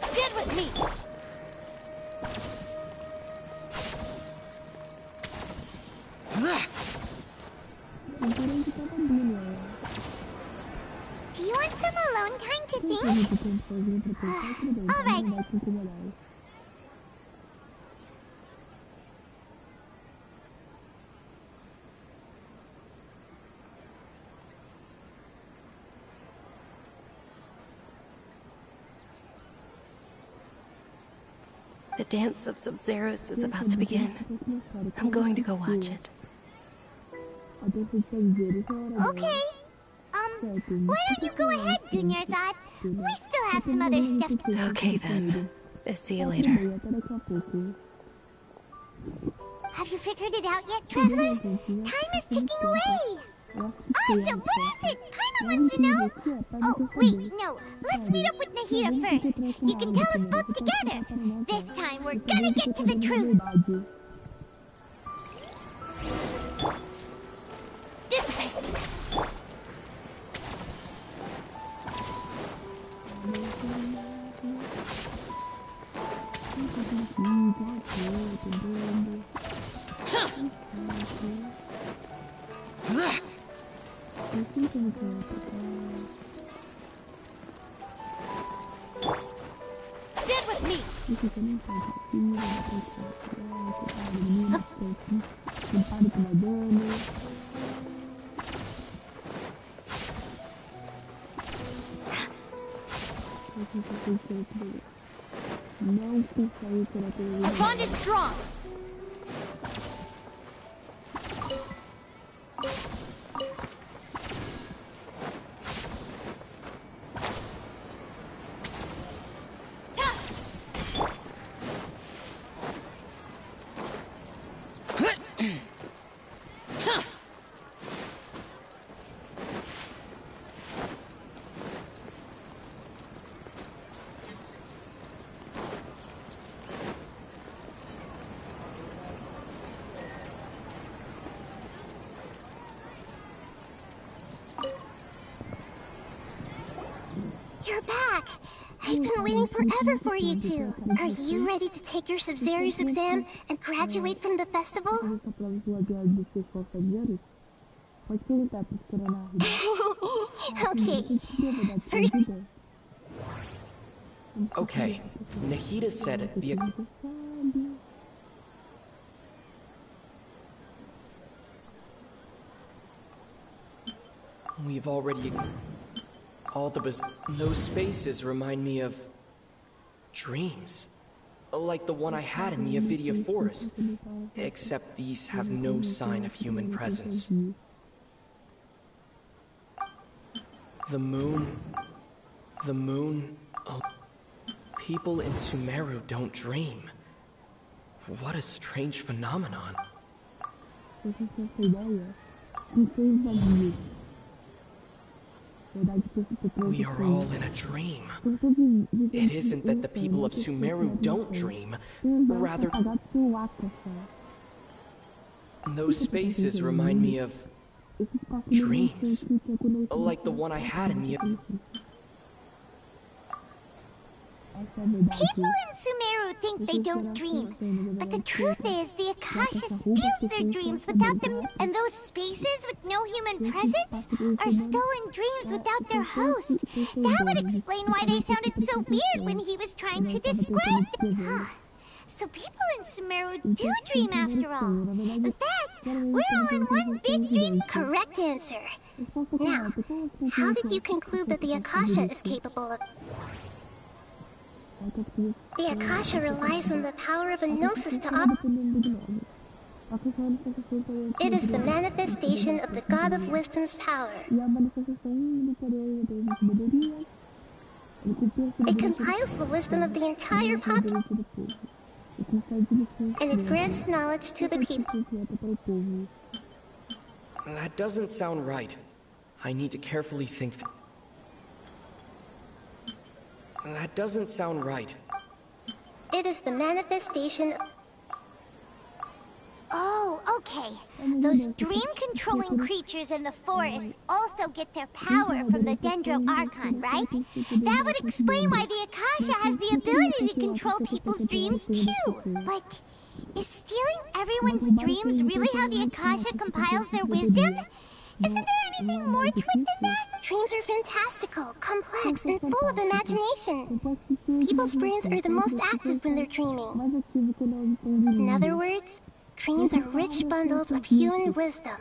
Stand with me. Do you want some alone time to think? All right. The dance of Sub-Zeros is about to begin. I'm going to go watch it. Okay. Why don't you go ahead, Dunyarzad? We still have some other stuff to... Okay then. See you later. Have you figured it out yet, Traveler? Time is ticking away. Awesome! What is it? Paimon wants to know. Oh, wait, no. Let's meet up with Nahida first. You can tell us both together. This time, we're gonna get to the truth. Dissipate. Stand with me. Our bond is strong. You're back! I've been waiting forever for you two. Are you ready to take your Sub-Zero's exam and graduate from the festival? Okay. First... Okay, Nahida said the... We've already... Those spaces remind me of... dreams. Like the one I had in the Avidia Forest. Except these have no sign of human presence. The moon... Oh, people in Sumeru don't dream. What a strange phenomenon. We are all in a dream. It isn't that the people of Sumeru don't dream, rather... Those spaces remind me of... dreams. Like the one I had in the... People in Sumeru think they don't dream, but the truth is the Akasha steals their dreams without them, and those spaces with no human presence are stolen dreams without their host. That would explain why they sounded so weird when he was trying to describe them. So people in Sumeru do dream after all. In fact, we're all in one big dream. Correct answer. Now, how did you conclude that the Akasha is capable of... The Akasha relies on the power of a gnosis to It is the manifestation of the God of Wisdom's power. It compiles the wisdom of the entire population, and it grants knowledge to the people. That doesn't sound right. I need to carefully think. That doesn't sound right. It is the manifestation of... Oh, okay. Those dream-controlling creatures in the forest also get their power from the Dendro Archon, right? That would explain why the Akasha has the ability to control people's dreams, too. But is stealing everyone's dreams really how the Akasha compiles their wisdom? Isn't there anything more to it than that? Dreams are fantastical, complex, and full of imagination. People's brains are the most active when they're dreaming. In other words, dreams are rich bundles of human wisdom.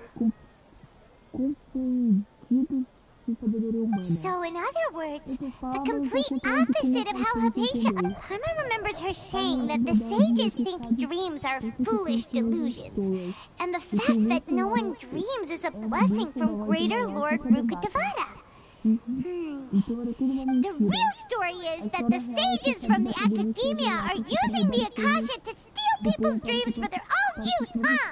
So, in other words, the complete opposite of how Hypatia... Paimon remembers her saying that the sages think dreams are foolish delusions, and the fact that no one dreams is a blessing from Greater Lord Rukkhadevata. The real story is that the sages from the academia are using the Akasha to steal people's dreams for their own use, huh?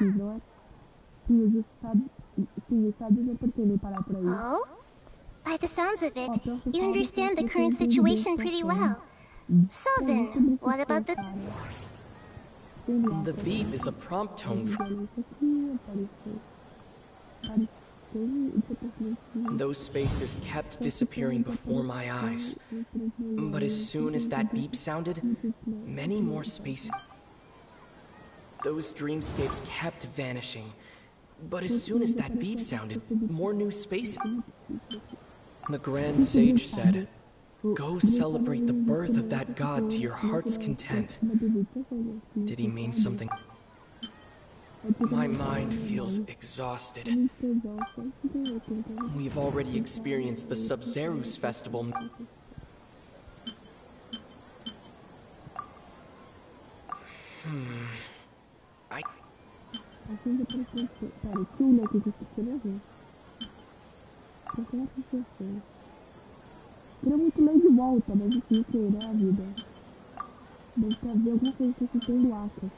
Oh? By the sounds of it, you understand the current situation pretty well. So then, what about the... The beep is a prompt tone. Those spaces kept disappearing before my eyes. But as soon as that beep sounded, many more spaces... Those dreamscapes kept vanishing. But as soon as that beep sounded, more new spaces... The Grand Sage said, "Go celebrate the birth of that god to your heart's content." Did he mean something? My mind feels exhausted. We've already experienced the Sub-Zero's festival. Queria muito ler de volta, mas difícil, né, a vida. Deve ter alguma coisa que se tem do Aka,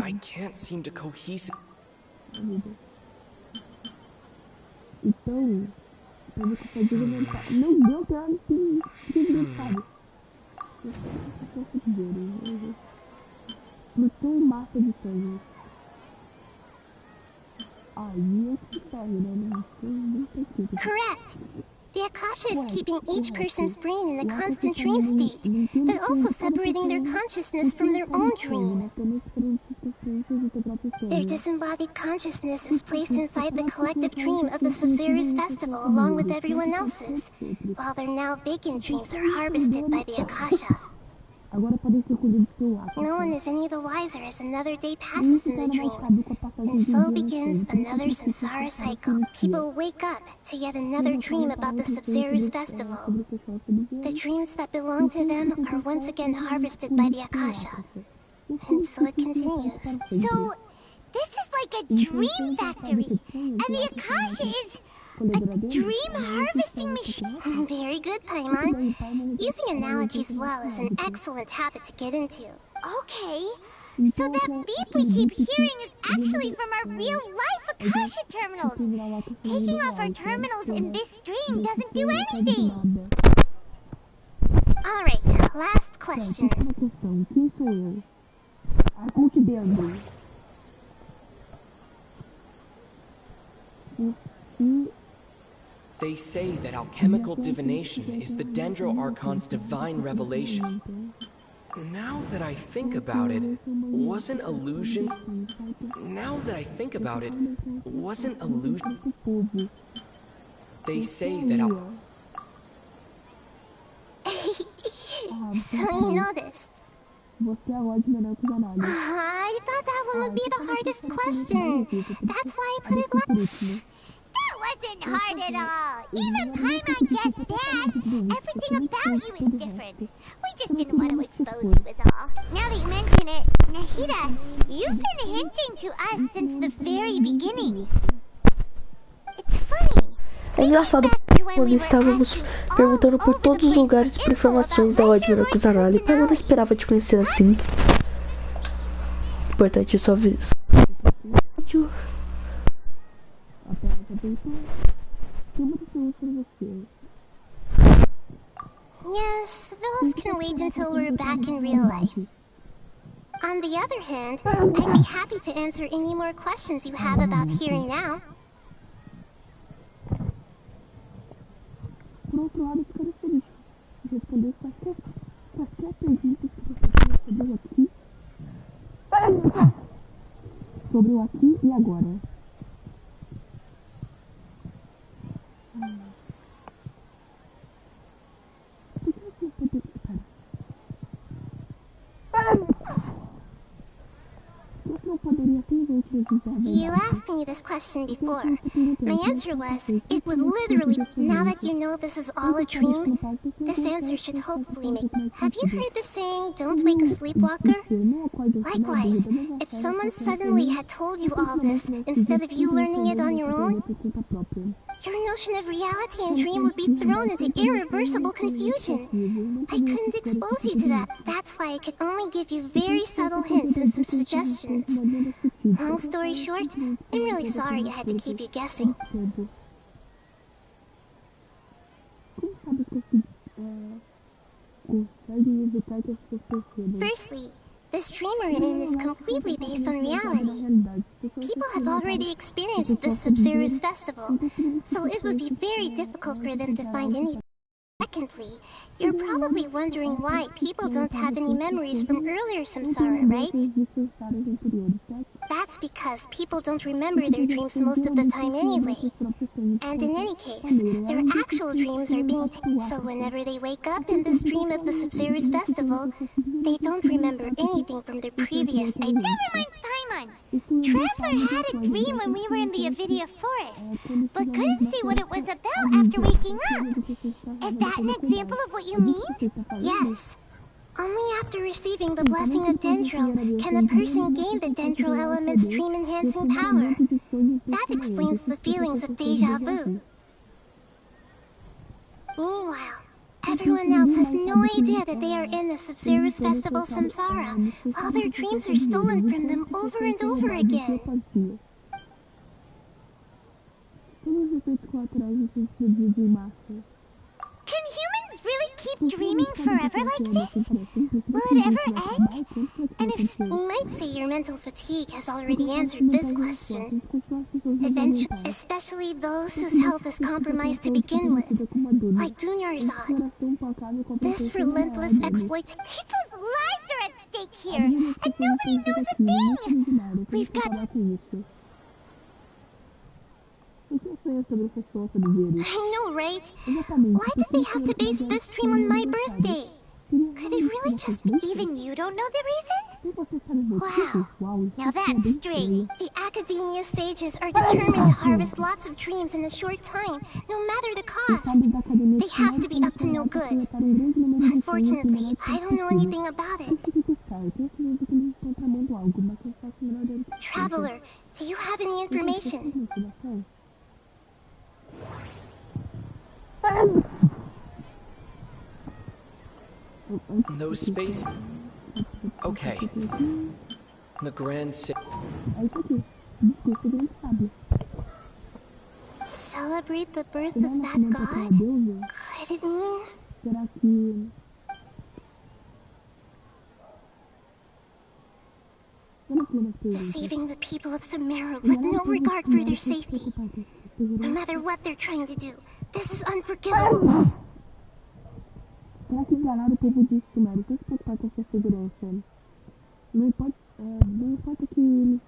I can't seem to cohesive... Então, talvez eu possa inventar. Meu Deus, tem algo que engraçado. Não tem massa de sangue. Correct. The Akasha is keeping each person's brain in a constant dream state, but also separating their consciousness from their own dream. Their disembodied consciousness is placed inside the collective dream of the Sub-Zero's festival along with everyone else's, while their now vacant dreams are harvested by the Akasha. No one is any the wiser as another day passes in the dream, and so begins another samsara cycle. People wake up to yet another dream about the Sub-Zero's festival. The dreams that belong to them are once again harvested by the Akasha, and so it continues. So, this is like a dream factory, and the Akasha is a dream harvesting machine. Very good, Paimon. Using analogies well is an excellent habit to get into. Okay, so that beep we keep hearing is actually from our real-life Akasha terminals. Taking off our terminals in this stream doesn't do anything. Alright, last question. They say that alchemical divination is the Dendro Archon's divine revelation. Now that I think about it, wasn't illusion... They say that So you noticed. I thought that one would be the hardest question. That's why I put it last. That wasn't hard at all. Even Paimon guessed that. Everything about you is different. We just didn't want to expose you was all. Now that you mention it, Nahida, you've been hinting to us since the very beginning. It's funny. É engraçado quando estávamos perguntando por todos os lugares por informações da Admiral Kusanagi, mas eu não esperava te conhecer assim. Importante só ver. Yes, those can wait until we're back in real life. On the other hand, I'd be happy to answer any more questions you have about here and now. Por outro lado, eu ficaria feliz de responder qualquer pergunta que você tenha recebido aqui sobre o aqui e agora. You asked me this question before. My answer was, it would literally, now that you know this is all a dream, this answer should hopefully make... Have you heard the saying, don't wake a sleepwalker? Likewise, if someone suddenly had told you all this instead of you learning it on your own, your notion of reality and dream would be thrown into irreversible confusion. I couldn't expose you to that. That's why I could only give you very subtle hints and some suggestions. Long story short, I'm really sorry I had to keep you guessing. Firstly, this dream we're in is completely based on reality. People have already experienced this Sub-Zero's festival, so it would be very difficult for them to find anything. Secondly, you're probably wondering why people don't have any memories from earlier samsara, right? That's because people don't remember their dreams most of the time anyway. And in any case, their actual dreams are being taken, so whenever they wake up in this dream of the Sub-Zero's festival, they don't remember anything from their previous... That reminds Paimon. Traveler had a dream when we were in the Avidia forest, but couldn't see what it was about after waking up. Is that an example of what you mean? Yes. Only after receiving the blessing of Dendro can a person gain the Dendro element's dream-enhancing power. That explains the feelings of deja vu. Meanwhile, everyone else has no idea that they are in the Sub-Zero's festival samsara, while their dreams are stolen from them over and over again. Can humans really keep dreaming forever like this? Will it ever end? And if you might say your mental fatigue has already answered this question. Eventually, especially those whose health is compromised to begin with, like Dunyarzad. This relentless exploit. People's lives are at stake here, and nobody knows a thing! We've got... I know, right? Why did they have to base this stream on my birthday? Could they really just... Even you don't know the reason? Wow. Now that's strange. The Academia sages are determined to harvest lots of dreams in a short time, no matter the cost. They have to be up to no good. Unfortunately, I don't know anything about it. Traveler, do you have any information? Those space... Okay. The Grand Celebrate the birth of that god? Could it mean... Saving the people of Sumeru with no regard for their safety. No matter what they're trying to do, this is unforgivable. Será que enganaram o povo de Sumeru? O que pode fazer essa segurança? Não importa que eles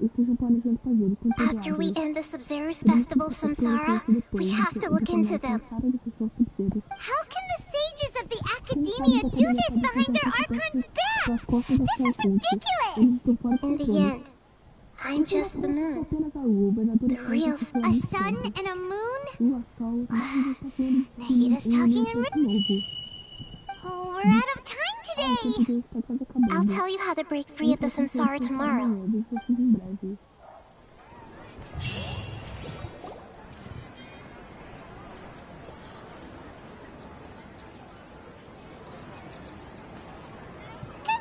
estejam planejando fazer. After we end the Sub-Zero's festival, Samsara, we have to look into them. How can the sages of the Academia do this behind their Archon's back? This is ridiculous! In the end, I'm just the moon. The real... A sun and a moon? Nahida's talking in riddles. Oh, we're out of time today! I'll tell you how to break free of the Samsara tomorrow. Good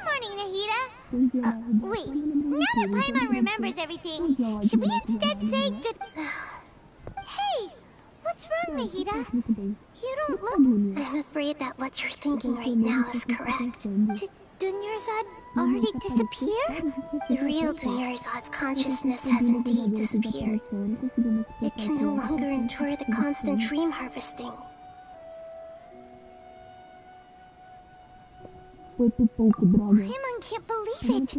morning, Nahida. Wait, now that Paimon remembers everything, should we instead say good... Hey! What's wrong, Nahida? You don't look... I'm afraid that what you're thinking right now is correct. Did Dunyarzad already disappear? The real Dunyarzad's consciousness has indeed disappeared. It can no longer endure the constant dream harvesting. Paimon can't believe it.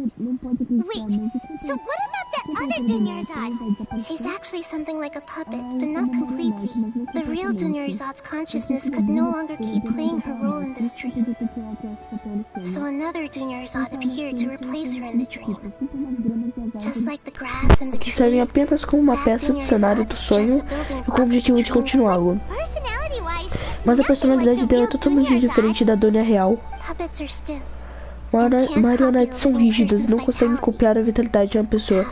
Wait, so what about that other Dunyarzad? She's actually something like a puppet, but not completely. The real Dunyarzad's consciousness could no longer keep playing her role in this dream. So another Dunyarzad appeared to replace her in the dream. Just like the grass and the trees, servem apenas como uma peça do cenário do sonho e com o objetivo de continuá-lo. Mas a personalidade dela é totalmente diferente da Dona real. Marionetes são rígidas e não conseguem copiar a vitalidade de uma pessoa.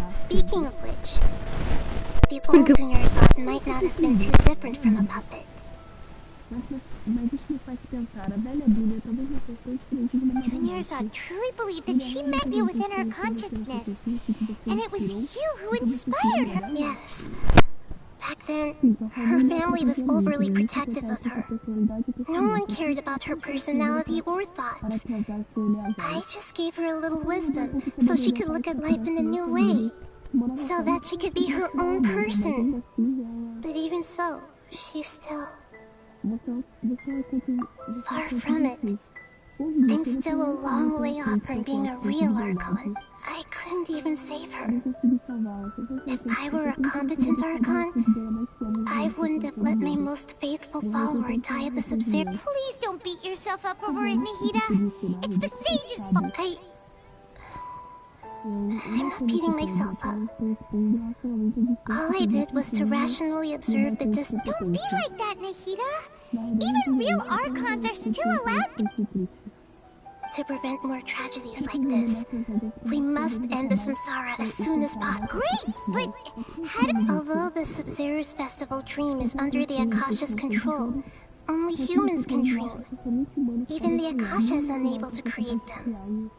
Speaking of which, the old Dunyarzad might not have been too different from a puppet. Dunyarzad truly believed that she met you within her consciousness, and it was you who inspired her. Yes. Back then, her family was overly protective of her. No one cared about her personality or thoughts. I just gave her a little wisdom so she could look at life in a new way, so that she could be her own person. But even so, she's still far from it. I'm still a long way off from being a real Archon. I couldn't even save her. If I were a competent Archon, I wouldn't have let my most faithful follower die at the Sub-Zero. Please don't beat yourself up over it, Nahida. It's the sage's fault. I'm not beating myself up. All I did was to rationally observe the distance. Don't be like that, Nahida. Even real Archons are still allowed to prevent more tragedies like this. We must end the Samsara as soon as possible. Great, but although the Sub-Zero's festival dream is under the Akasha's control, only humans can dream. Even the Akasha is unable to create them.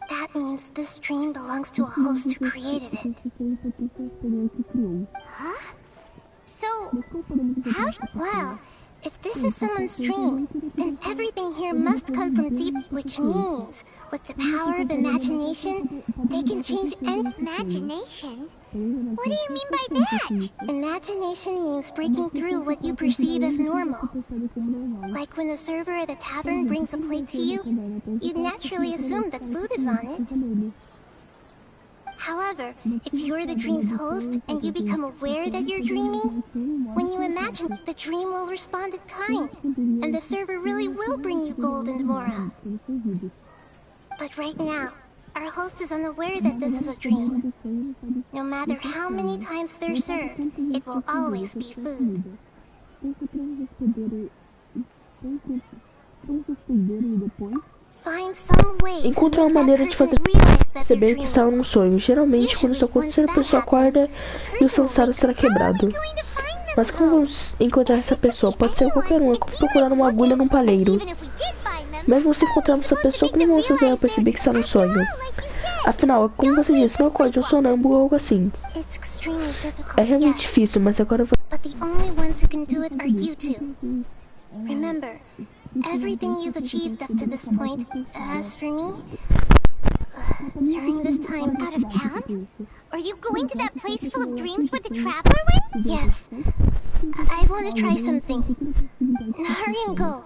That means this dream belongs to a host who created it. Huh? So, how... Well, If this is someone's dream, then everything here must come from deep, which means, with the power of imagination, they can change any— Imagination? What do you mean by that? Imagination means breaking through what you perceive as normal. Like when the server at the tavern brings a plate to you, you'd naturally assume that food is on it. However, if you're the dream's host and you become aware that you're dreaming, when you imagine, the dream will respond in kind, and the server really will bring you gold and mora. But right now, our host is unaware that this is a dream. No matter how many times they're served, it will always be food. Encontre uma maneira de fazer perceber que está num sonho. Geralmente, quando isso acontecer, a pessoa acorda e o samsara será quebrado. Mas como vamos encontrar essa pessoa? Pode ser qualquer um, é como procurar uma agulha num palheiro. Mesmo se encontrarmos essa pessoa, como vamos fazer ela perceber que está num sonho? Afinal, como você disse, não acorde um sonâmbulo ou algo assim. É realmente difícil, mas agora eu vou... Remember, everything you've achieved up to this point, as for me, during this time Out of town? Are you going to that place full of dreams where the traveler went? Yes. I want to try something. Hurry and go.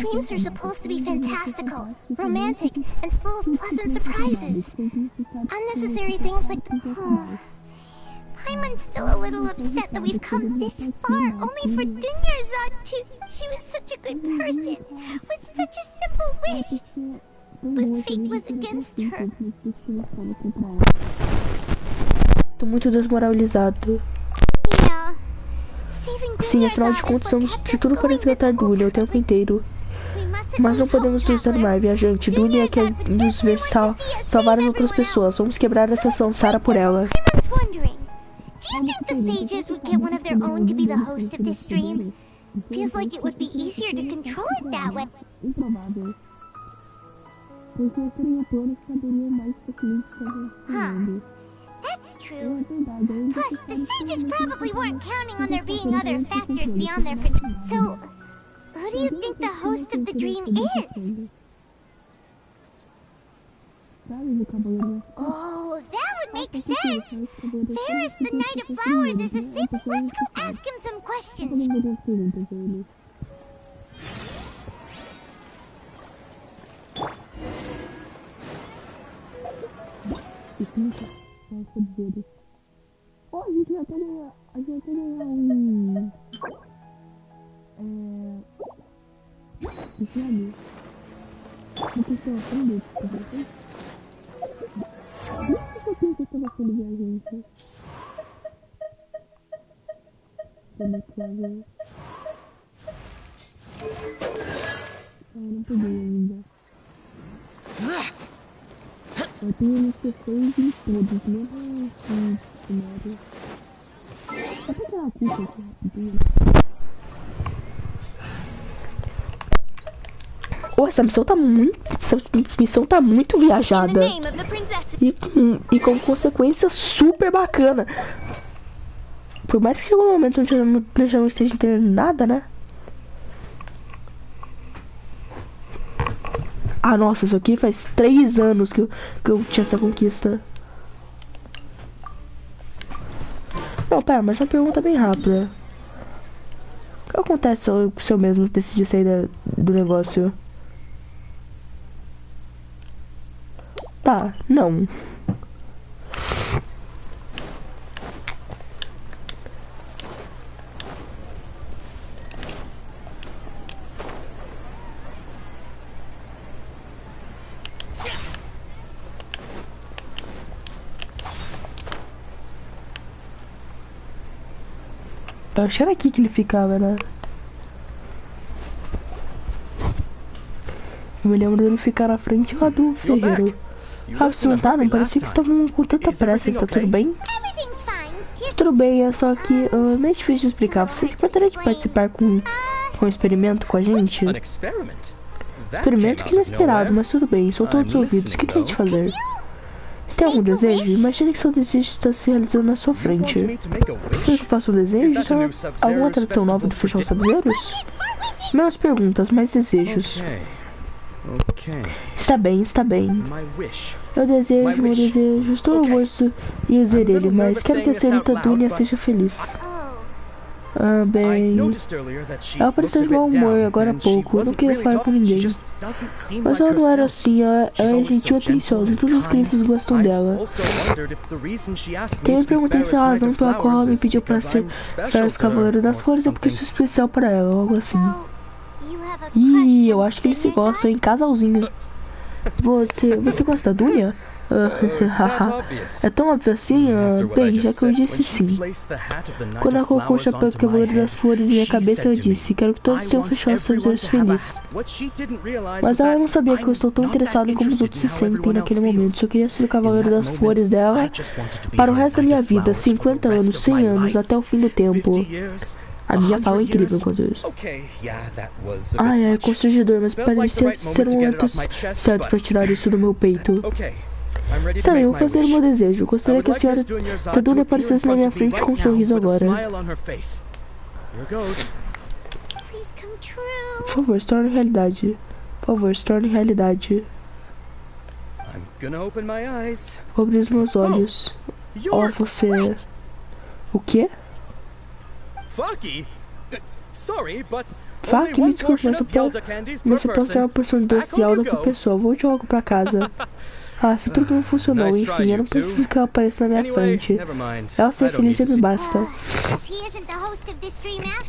Dreams are supposed to be fantastical, romantic, and full of pleasant surprises. Unnecessary things like Paimon's still a little upset that we've come this far only for Dunyarzad to... She was such a good person, with such a simple wish. But fate was against her. Tô muito desmoralizado. Yeah. Sim, afinal de contas, estamos de tudo para resgatar Dunya o tempo inteiro. Mas não podemos nos desanimar, viajante. Dunya quer nos ver salvar outras pessoas. Vamos quebrar essa samsara por ela. Do you think the sages would get one of their own to be the host of this stream? Feels like it would be easier to control it that way. Huh. That's true. Plus, the sages probably weren't counting on there being other factors beyond their control. So, who do you think the host of the dream is? Oh, that would make sense! Ferris, the Knight of Flowers, is a sip. Let's go ask him some questions. Oh, a gente até ganhar Isso ali. Uma pessoa aprendeu, por exemplo. Por que eu estava sendo viajante? Como é que vai ver? Eu não peguei ainda. Eu tenho instruções em todos, mesmo assim, primário. Só pra aquela cuca aqui rapidinho. Oh, essa missão tá muito viajada. E com consequência super bacana. Por mais que chegou um momento onde eu já não esteja entendendo nada, né? Ah, nossa, isso aqui faz 3 anos que eu tinha essa conquista. Não, pera, mas uma pergunta bem rápida. O que acontece se eu mesmo decidir sair do negócio? Tá, não. Eu acho que era aqui que ele ficava, né? Eu me lembro dele ficar na frente lá do ferreiro. Ah, vocês não tá? Não parecia que estavam com tanta pressa. Está tudo bem? Tudo bem, é só que não é difícil de explicar. Você se importaria de participar com um experimento com a gente? Experimento que inesperado, mas tudo bem. Sou todos ouvidos. O que tem de fazer? Você tem algum desejo? Imagine que seu desejo está se realizando na sua frente. Quer que eu faça um desejo? Alguma tradução nova do Festival Sabzeiros? Menos perguntas, mais desejos. Está bem, está bem. Meu desejo, estou orgulhoso de dizer ele, mas quero que a senhorita Dunia seja feliz. Ah, bem... Ela pareceu de mau humor agora há pouco, eu não queria falar com ninguém. Mas ela não era assim, ela é gentil e atenciosa, e todas as crianças gostam dela. Também perguntei se a razão pela qual ela me pediu para ser os Cavaleiros das Flores é porque isso é especial para ela, algo assim. Ih, eu acho que eles se gostam, hein? Casalzinho. Você gosta da Dunia? É tão óbvio assim? Bem, já que eu disse sim. Quando ela colocou o chapéu do Cavaleiro das Flores em minha cabeça, eu disse: quero que todos tenham fechado seus olhos felizes. Mas ela não sabia que eu estou tão interessado em como os outros se sentem naquele momento. Eu queria ser o Cavaleiro das Flores dela para o resto da minha vida, 50 anos, 100 anos, até o fim do tempo. A minha fala é incrível enquanto isso. Ai, é constrangedor, mas parecia ser o momento certo para tirar isso do meu peito. Está bem, vou fazer o meu desejo. Gostaria que a senhora Dunia aparecesse na minha frente com um sorriso agora. Por favor, se torne realidade. Por favor, se torne realidade. Vou abrir os meus olhos. Oh, você... O quê? Faki, me desculpe, mas eu posso ter uma porção de doce de alda por pessoa. Vou de logo pra casa. Ah, se tudo não funcionou, enfim, eu não preciso que ela apareça na minha frente. Ela ser feliz já me basta.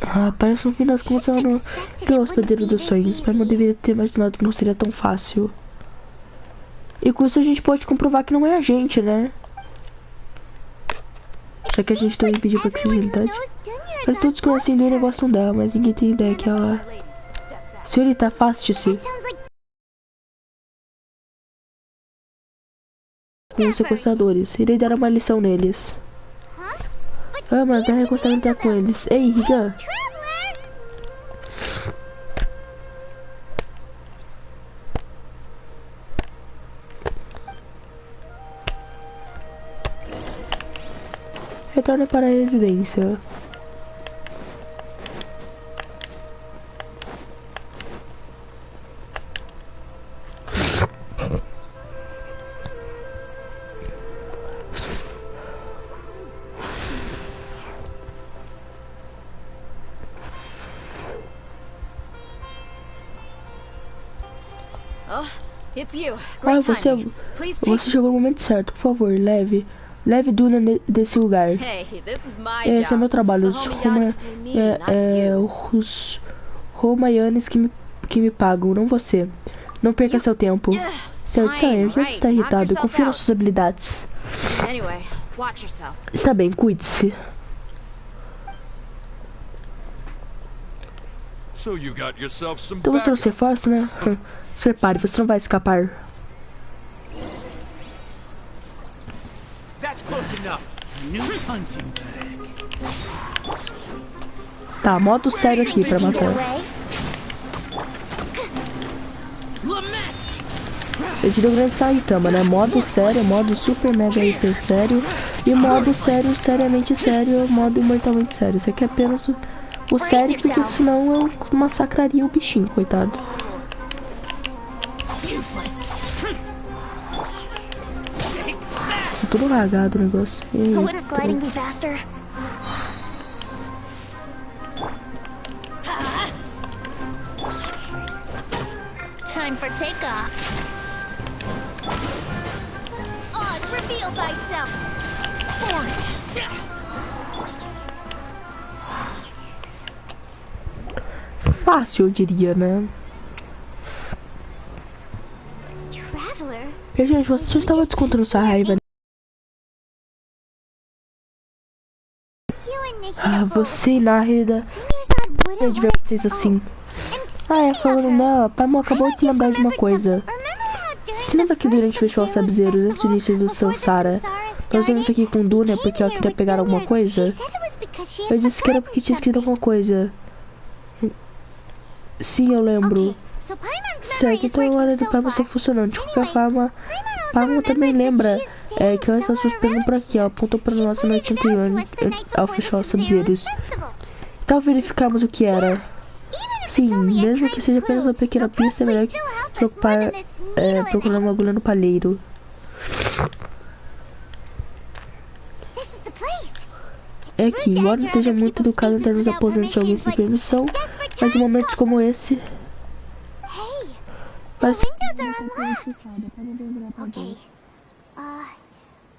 Ah, parece no fim das contas ela não é o hospedeiro dos sonhos, mas não deveria ter imaginado que não seria tão fácil. E com isso a gente pode comprovar que não é a gente, né? Já que a gente também pediu pra que seja realidade. Mas todos conhecem Dunia e gostam dela, mas ninguém tem ideia que ela... Senhorita, afaste-se. Com os sequestradores. Irei dar uma lição neles. Ah, mas não consegue entrar com eles. Ei, Riga. Retorne para a residência. Você chegou no momento certo. Por favor, leve Dunia desse lugar. Esse é meu trabalho. Os Romayanes que me pagam, não você. Não perca seu tempo. Certo, Sam, você está irritado. Confia nas suas habilidades. Está bem, cuide-se. Então você não se reforça, né? Se prepare, você não vai escapar. Tá, modo sério aqui pra matar. Eu diria o grande Saitama, né? Modo sério, modo super mega hiper sério. E modo sério, seriamente sério, modo mortalmente sério. Isso aqui é apenas o sério, porque senão eu massacraria o bichinho, coitado. Isso é tudo lagado o negócio. Time for takeoff. On, reveal thyself. Fácil, eu diria, né? E, gente, você já estava descontando sua raiva. Ah, você e Nahida. Eu devia vocês assim. Falando nela, Paimon acabou de se lembrar de uma coisa. Se lembra que durante o Festival Sabzeiros, antes do início do Sansara, nós viemos aqui com Dunia porque ela queria pegar alguma coisa? Eu disse que era porque tinha escrito alguma coisa. Sim, eu lembro. Certo, então a hora do Paimon está funcionando. De qualquer forma, Paimon também lembra É que ela está suspeitando por aqui, ó. Apontou para nossa noite anterior ao fechar os Sub-Zeros. Então verificamos o que era. Sim, mesmo que seja apenas uma pequena pista, é melhor que se preocupar procurando uma agulha no palheiro. É aqui, embora não seja muito educado entrar nos aposentos de alguém sem permissão, mas em momentos como esse... Parece que... Okay.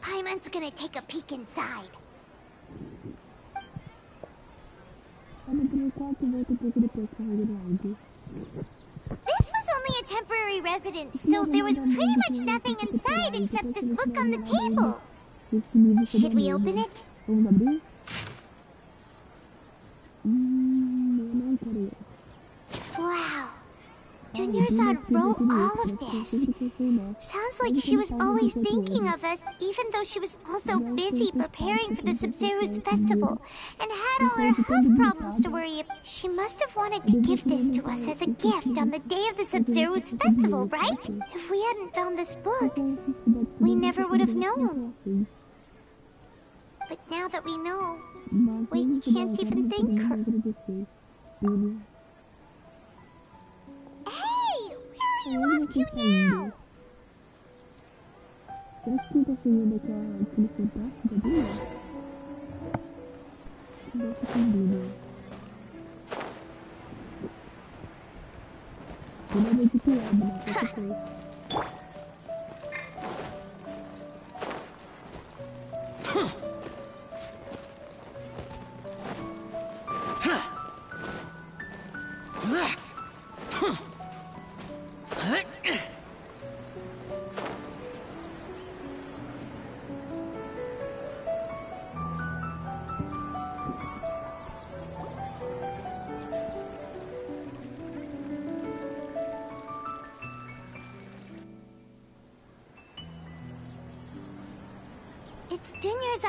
Paimon's gonna take a peek inside. This was only a temporary residence, so there was pretty much nothing inside except this book on the table. Should we open it? Wow. Junior's-san wrote all of this. Sounds like she was always thinking of us, even though she was also busy preparing for the Sub-Zero's festival and had all her health problems to worry about. She must have wanted to give this to us as a gift on the day of the Sub-Zero's festival, right? If we hadn't found this book, we never would have known. But now that we know, we can't even thank her. Hey! Where are you off to now? It's Junior's